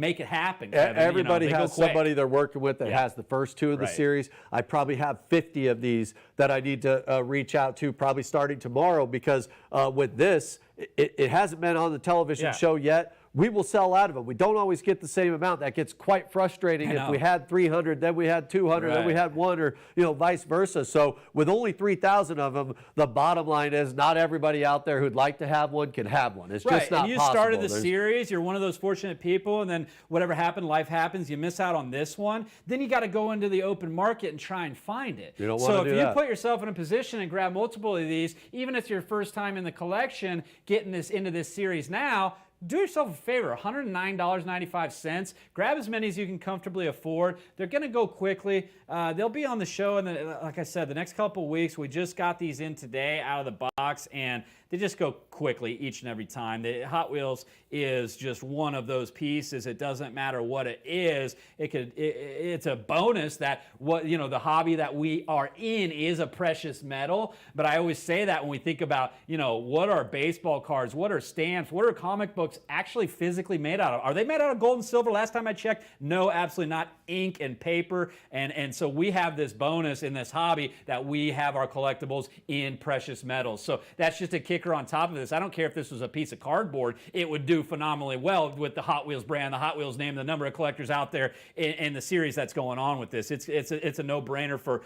make it happen. Kevin. Everybody you know, has somebody they're working with that has the first 2 of the series. I probably have 50 of these that I need to reach out to, probably starting tomorrow, because with this, it hasn't been on the television show yet. We will sell out of them. We don't always get the same amount. That gets quite frustrating. If we had 300, then we had 200, then we had 1, or vice versa. So with only 3,000 of them, the bottom line is not everybody out there who'd like to have one can have one. It's just not possible. You started the series. You're one of those fortunate people, and then whatever happened, life happens. You miss out on this one. Then you got to go into the open market and try and find it. You don't want to do that. So if you put yourself in a position and grab multiple of these, even if it's your first time in the collection, getting this into this series now, do yourself a favor, $109.95. Grab as many as you can comfortably afford. They're going to go quickly. They'll be on the show, and like I said, the next couple of weeks. We just got these in today out of the box, and they just go quickly each and every time. The Hot Wheels is just one of those pieces. It doesn't matter what it is. It's a bonus that the hobby that we are in is a precious metal. But I always say that when we think about what are baseball cards, what are stamps, what are comic books actually physically made out of? Are they made out of gold and silver? Last time I checked, no, absolutely not. Ink and paper, and so we have this bonus in this hobby that we have our collectibles in precious metals. So that's just a kicker on top of this. I don't care if this was a piece of cardboard, it would do phenomenally well with the Hot Wheels brand, the Hot Wheels name, the number of collectors out there in the series that's going on with this. It's a no-brainer for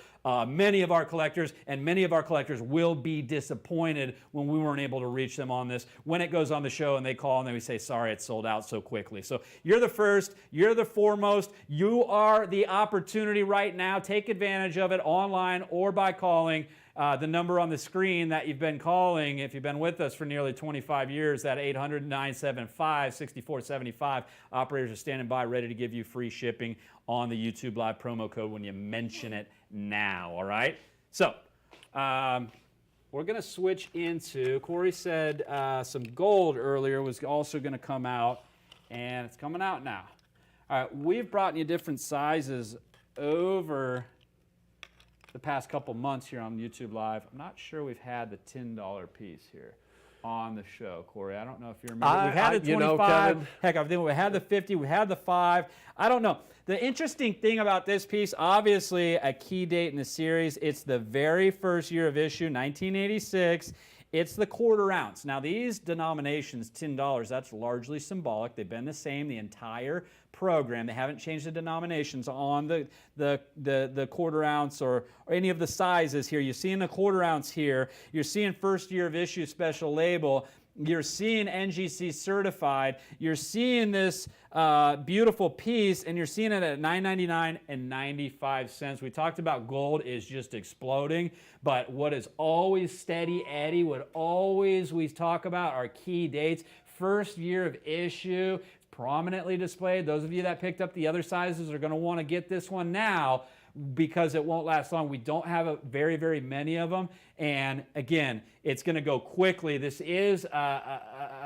many of our collectors, and many of our collectors will be disappointed when we weren't able to reach them on this. When it goes on the show and they call and then we say, sorry, it's sold out so quickly. So you're the first, you're the foremost, you are the opportunity right now. Take advantage of it online or by calling the number on the screen that you've been calling if you've been with us for nearly 25 years, that 800-975-6475. Operators are standing by ready to give you free shipping on the YouTube Live promo code when you mention it now, all right? So we're going to switch into, Corey said some gold earlier was also going to come out, and it's coming out now. All right, we've brought you different sizes over the past couple months here on YouTube Live. I'm not sure we've had the $10 piece here on the show, Corey. I don't know if you remember. We've had the 25. Heck, I think we had the 50. We had the 5. I don't know. The interesting thing about this piece, obviously a key date in the series, it's the very first year of issue, 1986. It's the quarter ounce. Now these denominations, $10, that's largely symbolic. They've been the same the entire program. They haven't changed the denominations on the quarter ounce or any of the sizes here. You're seeing the quarter ounce here. You're seeing first year of issue special label. You're seeing NGC certified. You're seeing this beautiful piece, and you're seeing it at $9.99 and 95 cents. We talked about gold is just exploding, but what is always steady, Eddie, what always we talk about are key dates. First year of issue, prominently displayed. Those of you that picked up the other sizes are going to want to get this one now, because it won't last long. We don't have very, very many of them. And again, it's going to go quickly. This is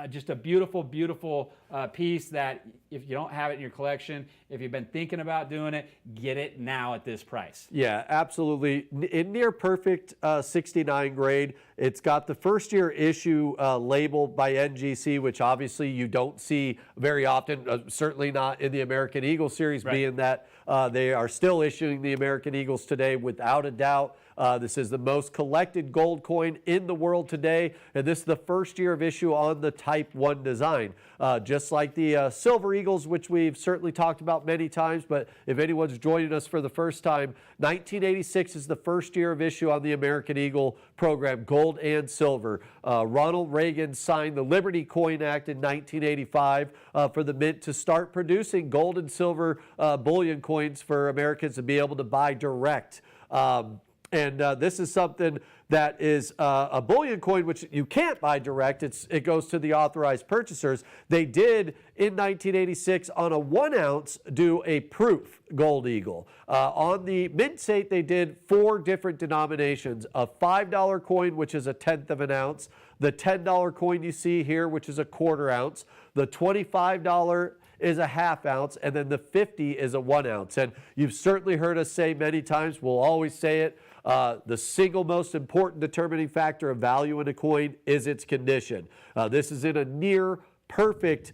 just a beautiful, beautiful piece that if you don't have it in your collection, if you've been thinking about doing it, get it now at this price. Yeah, absolutely. In near perfect 69 grade, it's got the first year issue label by NGC, which obviously you don't see very often, certainly not in the American Eagle series, right, being that they are still issuing the American Eagles today without a doubt. This is the most collected gold coin in the world today, and this is the first year of issue on the Type 1 design. Just like the Silver Eagles, which we've certainly talked about many times, but if anyone's joining us for the first time, 1986 is the first year of issue on the American Eagle program, gold and silver. Ronald Reagan signed the Liberty Coin Act in 1985 for the Mint to start producing gold and silver bullion coins for Americans to be able to buy direct. And this is something that is a bullion coin, which you can't buy direct. It goes to the authorized purchasers. They did, in 1986, on a 1 ounce, do a proof gold eagle. On the mint state, they did 4 different denominations. A $5 coin, which is a 1/10 of an ounce. The $10 coin you see here, which is a 1/4 ounce. The $25 is a 1/2 ounce, and then the 50 is a 1 ounce. And you've certainly heard us say many times, we'll always say it, the single most important determining factor of value in a coin is its condition. This is in a near perfect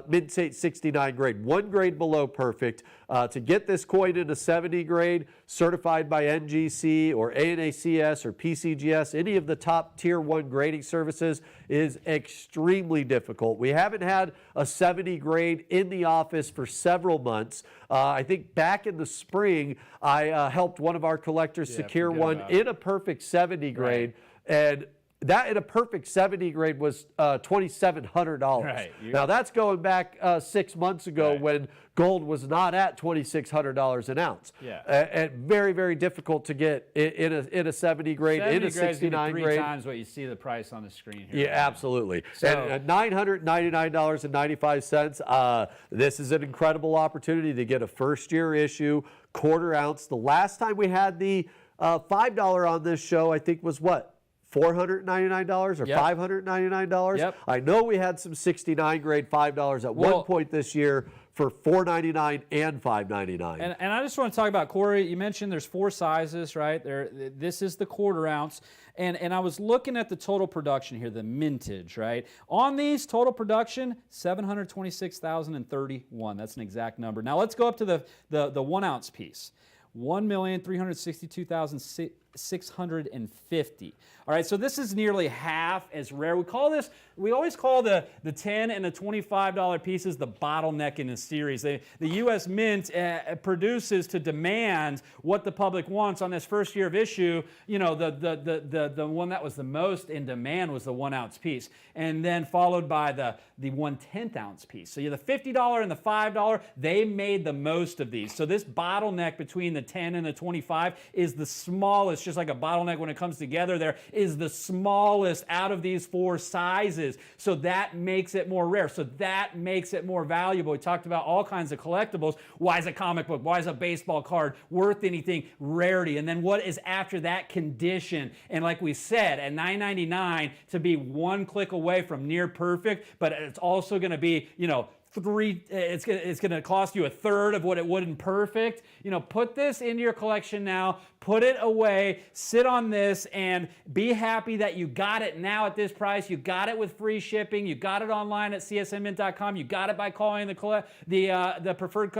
mint state 69 grade, 1 grade below perfect. To get this coin in a 70 grade, certified by NGC or ANACS or PCGS, any of the top tier 1 grading services, is extremely difficult. We haven't had a 70 grade in the office for several months. I think back in the spring, I helped one of our collectors secure one in a perfect 70 grade, right, and that in a perfect 70 grade was $2,700. Right. Now that's going back 6 months ago, right, when gold was not at $2,600 an ounce. Yeah. And very, very difficult to get in a 70 grade, in a 69 grade. 3 times what you see the price on the screen here. Yeah, absolutely. So, and at $999.95, this is an incredible opportunity to get a first year issue, 1/4 ounce. The last time we had the $5 on this show, I think was what? $499 or $599. Yep. I know we had some 69 grade $5 at one point this year for $499 and $599. And I just want to talk about, Corey, you mentioned there's 4 sizes, right? This is the 1/4 ounce. And I was looking at the total production here, the mintage, right? On these, total production, 726,031. That's an exact number. Now let's go up to the 1 ounce piece. 1,362,650. All right, so this is nearly half as rare. We always call the 10 and the $25 pieces the bottleneck in the series. The U.S. Mint produces to demand what the public wants. On this first year of issue, you know, the one that was the most in demand was the 1 ounce piece, and then followed by the 1/10 ounce piece. So you have the $50 and the $5. They made the most of these. So this bottleneck between the 10 and the 25 is the smallest, just like a bottleneck when it comes together there, is the smallest out of these 4 sizes. So that makes it more rare. So that makes it more valuable. We talked about all kinds of collectibles. Why is a comic book? Why is a baseball card worth anything? Rarity. And then what is after that? Condition. And like we said, at $9.99 to be 1 click away from near perfect, but it's also going to be, you know, it's going to cost you 1/3 of what it would in perfect. You know, put this into your collection now, put it away, sit on this, and be happy that you got it now at this price. You got it with free shipping. You got it online at csnmint.com. You got it by calling the preferred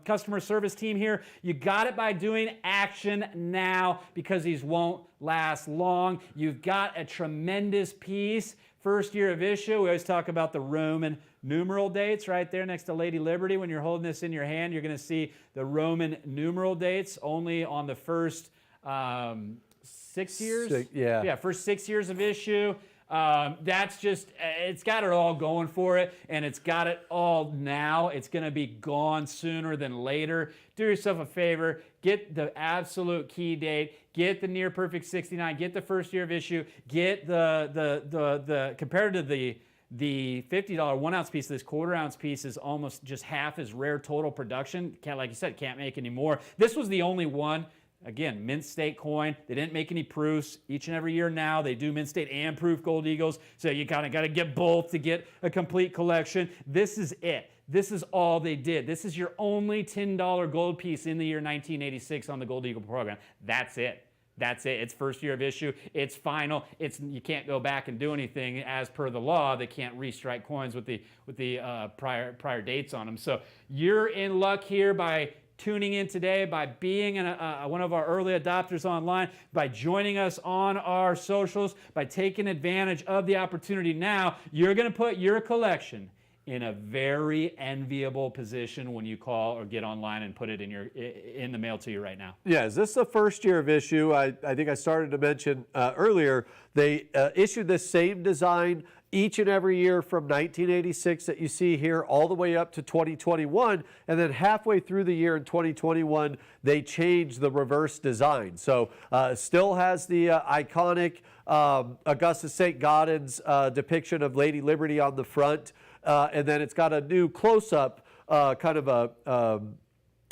customer service team here. You got it by doing action now, because these won't last long. You've got a tremendous piece. First year of issue, we always talk about the Roman numeral dates right there next to Lady Liberty. When you're holding this in your hand, you're going to see the Roman numeral dates only on the first 6 years. Yeah, first 6 years of issue. That's just, it's got it all going for it, and it's got it all now. It's going to be gone sooner than later. Do yourself a favor, get the absolute key date, get the near perfect 69, get the first year of issue, get the compared to the $50 1 ounce piece, this quarter ounce piece is almost just half as rare total production. Can't, like you said, can't make any more. This was the only one. Again, mint state coin. They didn't make any proofs. Each and every year now, they do mint state and proof gold eagles. So you kind of got to get both to get a complete collection. This is it. This is all they did. This is your only $10 gold piece in the year 1986 on the Gold Eagle program. That's it. That's it. It's first year of issue. It's final. You can't go back and do anything as per the law. They can't restrike coins with the prior dates on them. So you're in luck here by tuning in today, by being one of our early adopters online, by joining us on our socials, by taking advantage of the opportunity now. You're going to put your collection in a very enviable position when you call or get online and put it in the mail to you right now. Yeah, is this the first year of issue? I think I started to mention earlier, they issued this same design each and every year from 1986 that you see here all the way up to 2021, and then halfway through the year in 2021 they changed the reverse design. So still has the iconic Augustus St. Gaudens depiction of Lady Liberty on the front, and then it's got a new close-up kind of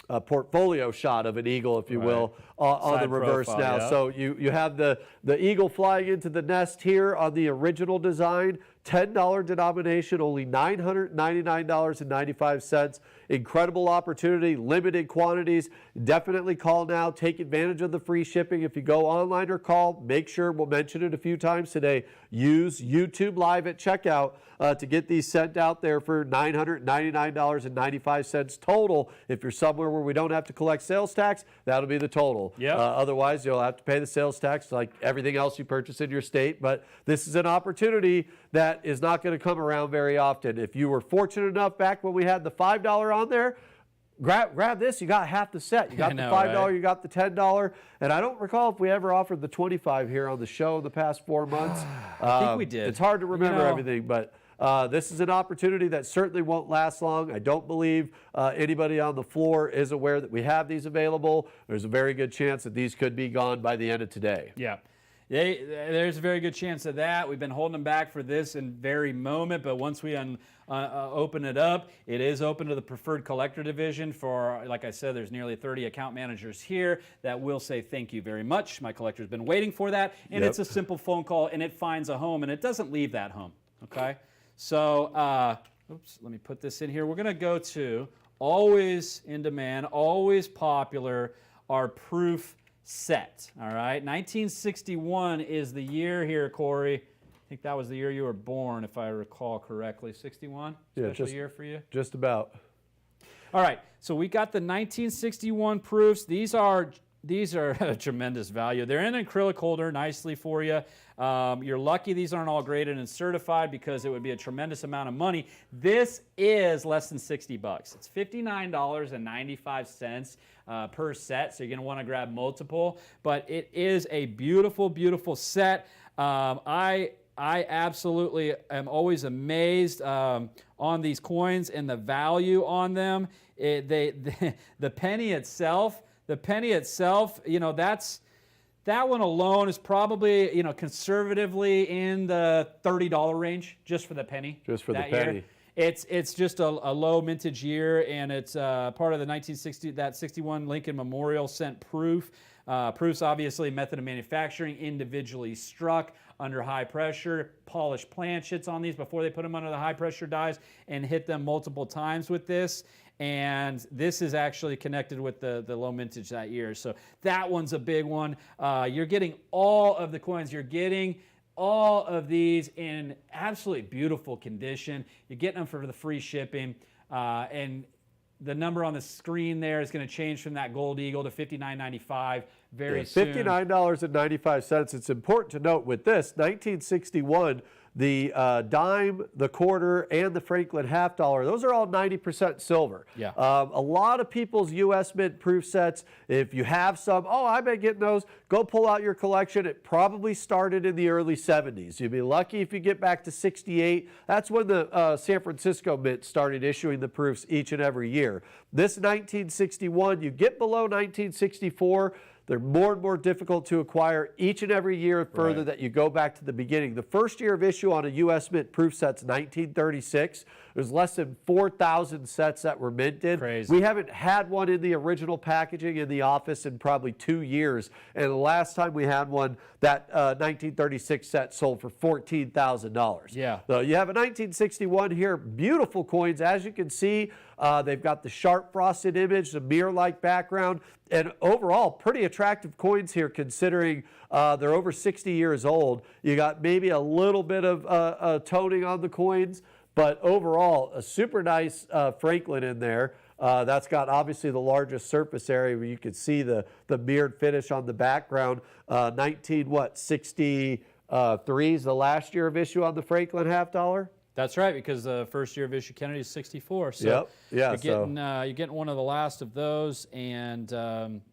a portfolio shot of an eagle, if you will, on the reverse profile, now. Yeah. So you have the eagle flying into the nest here on the original design. $10 denomination, only $999.95. Incredible opportunity, limited quantities. Definitely call now. Take advantage of the free shipping. If you go online or call, make sure, we'll mention it a few times today, use YouTube Live at checkout to get these sent out there for $999.95 total. If you're somewhere where we don't have to collect sales tax, that'll be the total. Yep. Otherwise, you'll have to pay the sales tax like everything else you purchase in your state. But this is an opportunity that is not going to come around very often. If you were fortunate enough back when we had the $5 on there, grab this. You got half the set. You got the $5, right? You got the $10. And I don't recall if we ever offered the $25 here on the show in the past 4 months. I think we did. It's hard to remember everything, but this is an opportunity that certainly won't last long. I don't believe anybody on the floor is aware that we have these available. There's a very good chance that these could be gone by the end of today. Yeah. There's a very good chance of that. We've been holding them back for this very moment, but once we open it up, it is open to the preferred collector division for, like I said, there's nearly 30 account managers here that will say thank you very much. My collector's been waiting for that, and It's a simple phone call, and it finds a home, and it doesn't leave that home, okay? So, oops, let me put this in here. We're going to go to always in demand, always popular, our proof set. All right, 1961 is the year here, Corey. I think that was the year you were born, if I recall correctly. 61, special year for you? Just about. All right, so we got the 1961 proofs. These are a tremendous value. They're in an acrylic holder nicely for you. You're lucky these aren't all graded and certified because it would be a tremendous amount of money. This is less than $60. It's $59.95 per set, so you're going to want to grab multiple. But it is a beautiful, beautiful set. I absolutely am always amazed on these coins and the value on them. The penny itself, you know, that one alone is probably, you know, conservatively in the $30 range just for the penny. Just for the penny. Year. It's just a low mintage year, and it's part of the 61 Lincoln Memorial Cent proof. Proofs, obviously, method of manufacturing, individually struck under high pressure, polished planchets on these before they put them under the high pressure dies and hit them multiple times with this. And this is actually connected with the low mintage that year. So that one's a big one. You're getting all of the coins. You're getting all of these in absolutely beautiful condition. You're getting them for the free shipping. And the number on the screen there is going to change from that Gold Eagle to $59.95 very soon. $59.95. It's important to note with this, 1961, the dime, the quarter, and the Franklin half dollar, those are all 90% silver. Yeah. A lot of people's U.S. Mint proof sets, if you have some, oh, I've been getting those, go pull out your collection. It probably started in the early 70s. You'd be lucky if you get back to 68. That's when the San Francisco Mint started issuing the proofs each and every year. This 1961, you get below 1964, they're more and more difficult to acquire each and every year further that you go back to the beginning. The first year of issue on a U.S. Mint proof set's 1936. There's less than 4,000 sets that were minted. Crazy. We haven't had one in the original packaging in the office in probably 2 years. And the last time we had one, that 1936 set sold for $14,000. Yeah. So you have a 1961 here. Beautiful coins. As you can see, they've got the sharp frosted image, the mirror-like background, and overall, pretty attractive coins here considering they're over 60 years old. You got maybe a little bit of toning on the coins, but overall, a super nice Franklin in there. That's got obviously the largest surface area where you can see the mirrored finish on the background. 1963 is the last year of issue on the Franklin half dollar. That's right, because the first year of issue Kennedy is 64. So Yep. Yeah, you're getting one of the last of those, and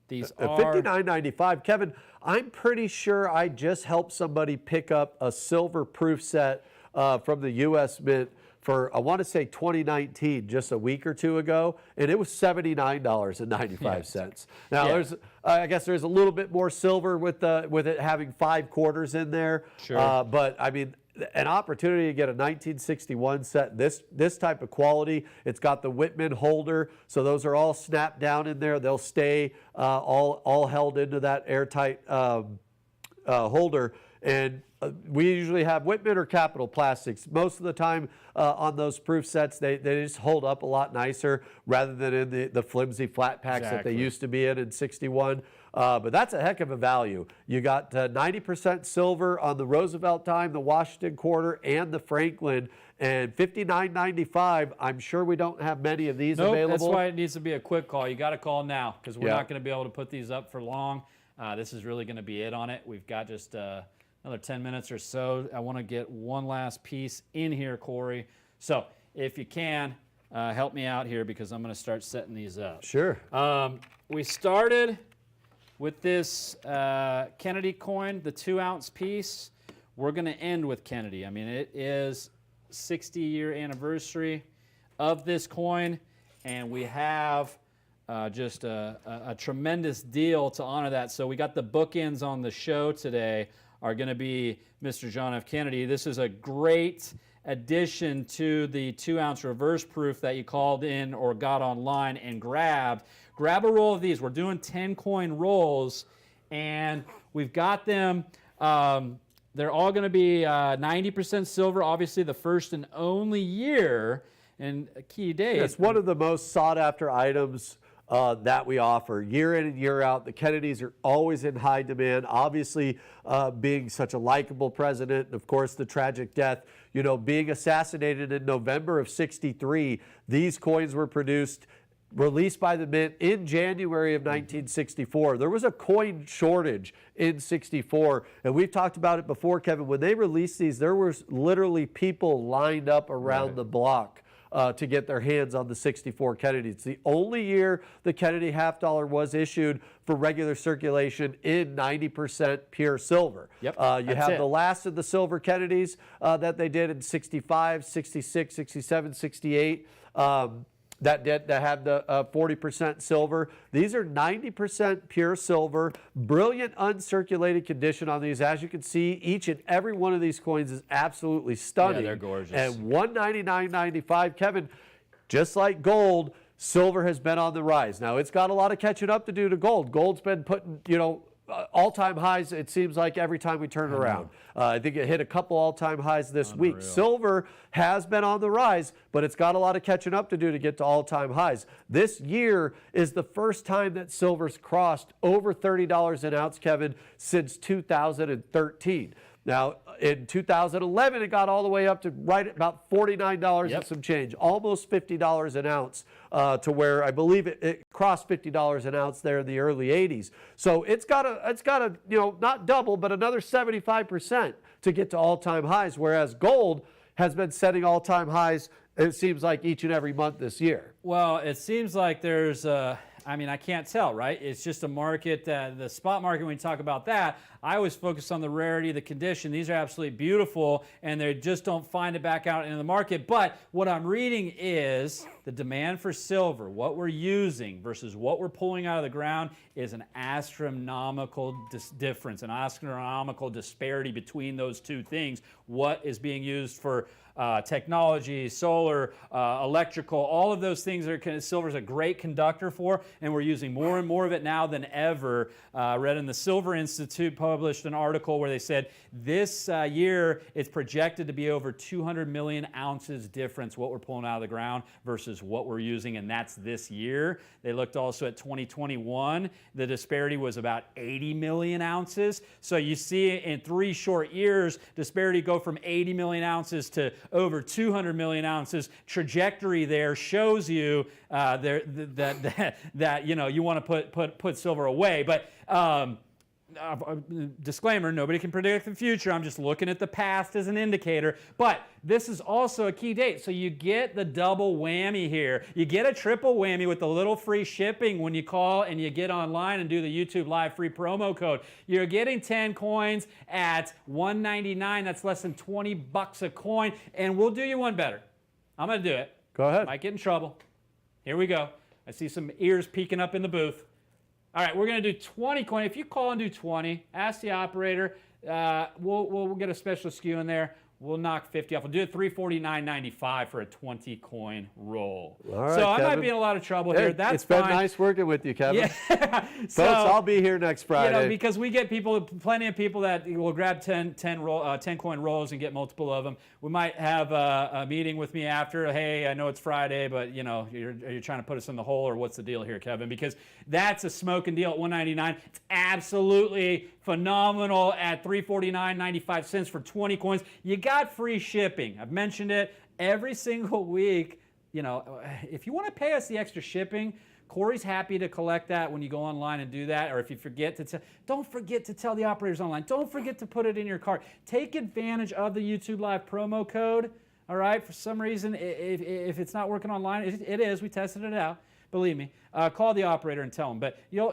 these are $59.95. Kevin, I'm pretty sure I just helped somebody pick up a silver proof set from the U.S. Mint for, I want to say 2019, just a week or two ago, and it was $79.95. Now, there's, I guess there's a little bit more silver with it having 5 quarters in there. Sure. But I mean, an opportunity to get a 1961 set, this type of quality. It's got the Whitman holder, so those are all snapped down in there. They'll stay all held into that airtight holder. And we usually have Whitman or Capital plastics. Most of the time on those proof sets, they just hold up a lot nicer rather than in the flimsy flat packs that they used to be in 61. But that's a heck of a value. You got 90% silver on the Roosevelt dime, the Washington quarter, and the Franklin, and $59.95. I'm sure we don't have many of these available. That's why it needs to be a quick call. You got to call now because we're not going to be able to put these up for long. This is really going to be it on it. We've got just another 10 minutes or so. I want to get one last piece in here, Corey. So if you can, help me out here because I'm going to start setting these up. Sure. We started with this Kennedy coin, the 2-ounce piece. We're going to end with Kennedy. I mean, it is 60-year anniversary of this coin, and we have just a tremendous deal to honor that. So we got the bookends on the show today are going to be Mr. John F. Kennedy. This is a great addition to the 2-ounce reverse proof that you called in or got online and grabbed. Grab a roll of these. We're doing 10 coin rolls, and we've got them. They're all going to be 90% silver, obviously the first and only year and a key date. It's one of the most sought after items that we offer year in and year out. The Kennedys are always in high demand, obviously being such a likable president, and of course the tragic death, you know, being assassinated in November of 63. These coins were released by the Mint in January of 1964. There was a coin shortage in 64, and we've talked about it before, Kevin. When they released these, there was literally people lined up around the block to get their hands on the 64 Kennedy. It's the only year the Kennedy half dollar was issued for regular circulation in 90% pure silver. Yep, you have the last of the silver Kennedys that they did in 65, 66, 67, 68. That had the 40% silver. These are 90% pure silver, brilliant uncirculated condition on these. As you can see, each and every one of these coins is absolutely stunning. Yeah, they're gorgeous. And $199.95, Kevin, just like gold, silver has been on the rise. Now, it's got a lot of catching up to do to gold. Gold's been putting, you know, all-time highs, it seems like, every time we turn around. I think it hit a couple all-time highs this week. Silver has been on the rise, but it's got a lot of catching up to do to get to all-time highs. This year is the first time that silver's crossed over $30 an ounce, Kevin, since 2013. Now, in 2011, it got all the way up to right at about $49 and some change, almost $50 an ounce, to where I believe it crossed $50 an ounce there in the early 80s. So it's got to not double, but another 75% to get to all-time highs, whereas gold has been setting all-time highs, it seems like, each and every month this year. Well, it seems like there's I can't tell, right? It's just a market, the spot market, when you talk about that, I always focus on the rarity, the condition. These are absolutely beautiful, and they just don't find it back out in the market. But what I'm reading is the demand for silver, what we're using versus what we're pulling out of the ground, is an astronomical difference, an astronomical disparity between those two things. What is being used for technology, solar, electrical, all of those things silver is a great conductor for, and we're using more and more of it now than ever. Read in the Silver Institute published an article where they said this year it's projected to be over 200 million ounces difference what we're pulling out of the ground versus what we're using, and that's this year. They looked also at 2021. The disparity was about 80 million ounces. So you see in 3 short years, disparity go from 80 million ounces to over 200 million ounces. Trajectory there shows you that you want to put silver away. But disclaimer, nobody can predict the future. I'm just looking at the past as an indicator. But this is also a key date. So you get the double whammy here. You get a triple whammy with a little free shipping when you call and you get online and do the YouTube Live free promo code. You're getting 10 coins at $1.99. That's less than 20 bucks a coin. And we'll do you one better. I'm going to do it. Go ahead. Might get in trouble. Here we go. I see some ears peeking up in the booth. All right, we're going to do 20 coin. If you call and do 20, ask the operator. We'll get a special SKU in there. We'll knock 50 off. We'll do it $349.95 for a 20 coin roll. All right, so I Kevin. might be in a lot of trouble here. That's It's been fine. nice working with you, Kevin. Yeah. Folks, I'll be here next Friday. Because we get plenty of people that will grab 10 coin rolls and get multiple of them. We might have a meeting with me after. Hey, I know it's Friday, but are you trying to put us in the hole, or what's the deal here, Kevin? Because that's a smoking deal at $1.99. It's absolutely phenomenal at $349.95 for 20 coins. You got free shipping. I've mentioned it every single week. If you want to pay us the extra shipping, Corey's happy to collect that when you go online and do that. Or if you forget to don't forget to tell the operators online. Don't forget to put it in your cart. Take advantage of the YouTube Live promo code. All right. For some reason, if it's not working online, it is. We tested it out. Believe me. Call the operator and tell them. But you'll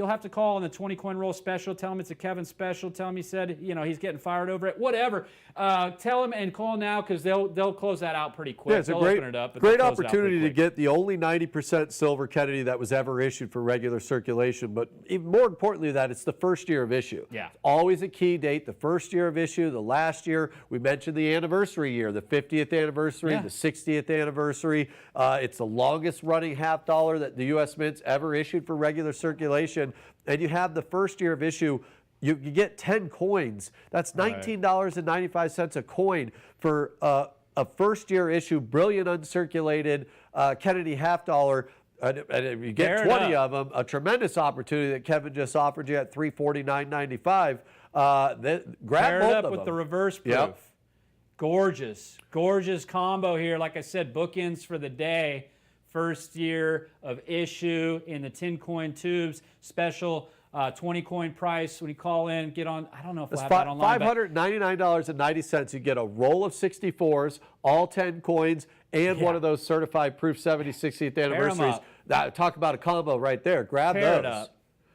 have to call on the 20 coin roll special. Tell him it's a Kevin special. Tell him he said he's getting fired over it. Whatever. Tell him and call now, because they'll close that out pretty quick. Yeah, it's they'll a open it up, great opportunity to get the only 90% silver Kennedy that was ever issued for regular circulation. But even more importantly, that it's the first year of issue. Yeah. It's always a key date. The first year of issue, the last year. We mentioned the anniversary year, the 50th anniversary, the 60th anniversary. It's the longest running half dollar that the U.S. Mint's ever issued for regular circulation. And you have the first year of issue. You get 10 coins. That's $19.95 a coin for a first-year issue, brilliant uncirculated Kennedy half dollar. And if you get 20 of them, a tremendous opportunity that Kevin just offered you at $349.95. Grab Pair both it up of with them. the reverse proof. Yep. Gorgeous combo here. Like I said, bookends for the day. First year of issue in the 10 coin tubes. Special 20 coin price when you call in. Get on. I don't know if we'll have that online. $599.90. You get a roll of 64s, all 10 coins, and one of those certified proof 60th anniversaries. Talk about a combo right there. Grab Pair those. it up.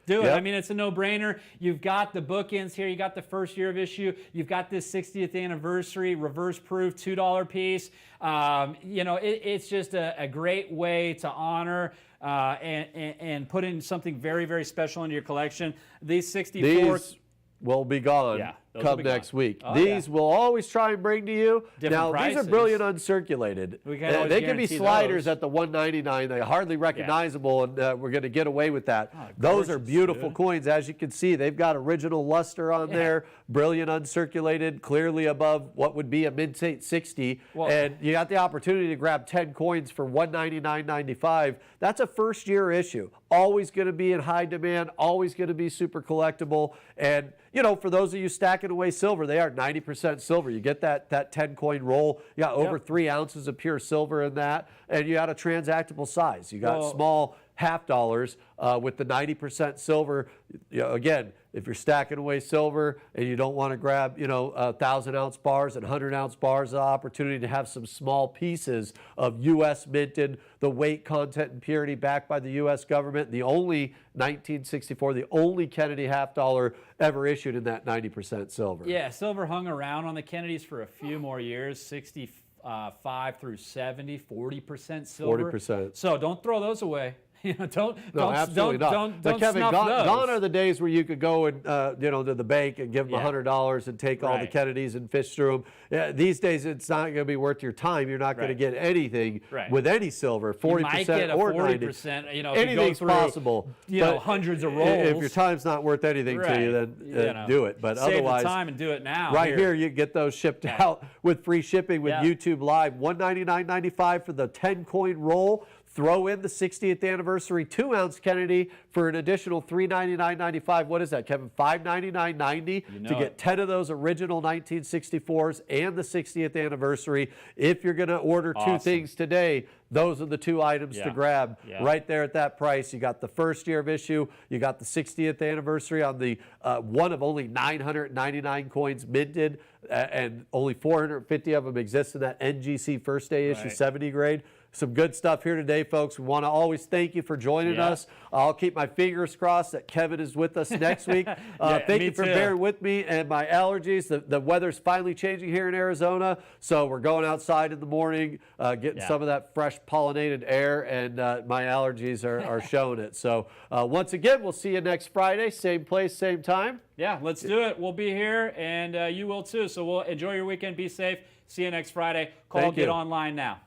Do it. I mean, it's a no-brainer. You've got the bookends here. You got the first year of issue. You've got this 60th anniversary reverse proof $2 piece. It's just a great way to honor and put in something very, very special into your collection. These 64. These will be gone come next week. These we'll always try and bring to you. Different prices. These are brilliant uncirculated. They can be sliders at the $1.99. They're hardly recognizable, and we're going to get away with that. Those are beautiful coins. As you can see, they've got original luster on there, brilliant uncirculated, clearly above what would be a mid-St. 60. And you got the opportunity to grab 10 coins for $199.95. That's a first-year issue. Always going to be in high demand, always going to be super collectible. And, for those of you stacking away silver, they are 90% silver. You get that 10 coin roll. You got over 3 ounces of pure silver in that. And you got a transactable size. You got small half dollars with the 90% silver. Again, if you're stacking away silver and you don't want to grab, 1,000-ounce bars and 100-ounce bars, the opportunity to have some small pieces of U.S. minted, the weight, content, and purity backed by the U.S. government. The only 1964, the only Kennedy half dollar ever issued in that 90% silver. Yeah, silver hung around on the Kennedys for a few more years, 65 through 70, 40% silver. 40%. So don't throw those away. Don't absolutely not. Don't Kevin, snuff those. gone are the days where you could go and to the bank and give them $100 and take all the Kennedys and fish through them. Yeah, these days, it's not going to be worth your time. You're not going to get anything with any silver, 40% you might get a or 40%. Anything's through, possible. Hundreds of rolls. If your time's not worth anything to you, then do it. But save otherwise, the time and do it now. Right here, you get those shipped out with free shipping with YouTube Live. $199.95 for the 10-coin roll. Throw in the 60th anniversary 2-ounce Kennedy for an additional $399.95. What is that, Kevin? $599.90 to get 10 of those original 1964s and the 60th anniversary. If you're going to order two things today, those are the two items to grab right there at that price. You got the first year of issue. You got the 60th anniversary on the one of only 999 coins minted, and only 450 of them exist in that NGC first day issue 70 grade. Some good stuff here today, folks. We want to always thank you for joining us. I'll keep my fingers crossed that Kevin is with us next week. Thank you for bearing with me and my allergies. The weather's finally changing here in Arizona, so we're going outside in the morning, getting some of that fresh pollinated air, and my allergies are showing it. So once again, we'll see you next Friday, same place, same time. Yeah, let's do it. We'll be here, and you will too. So we'll enjoy your weekend. Be safe. See you next Friday. Get online now.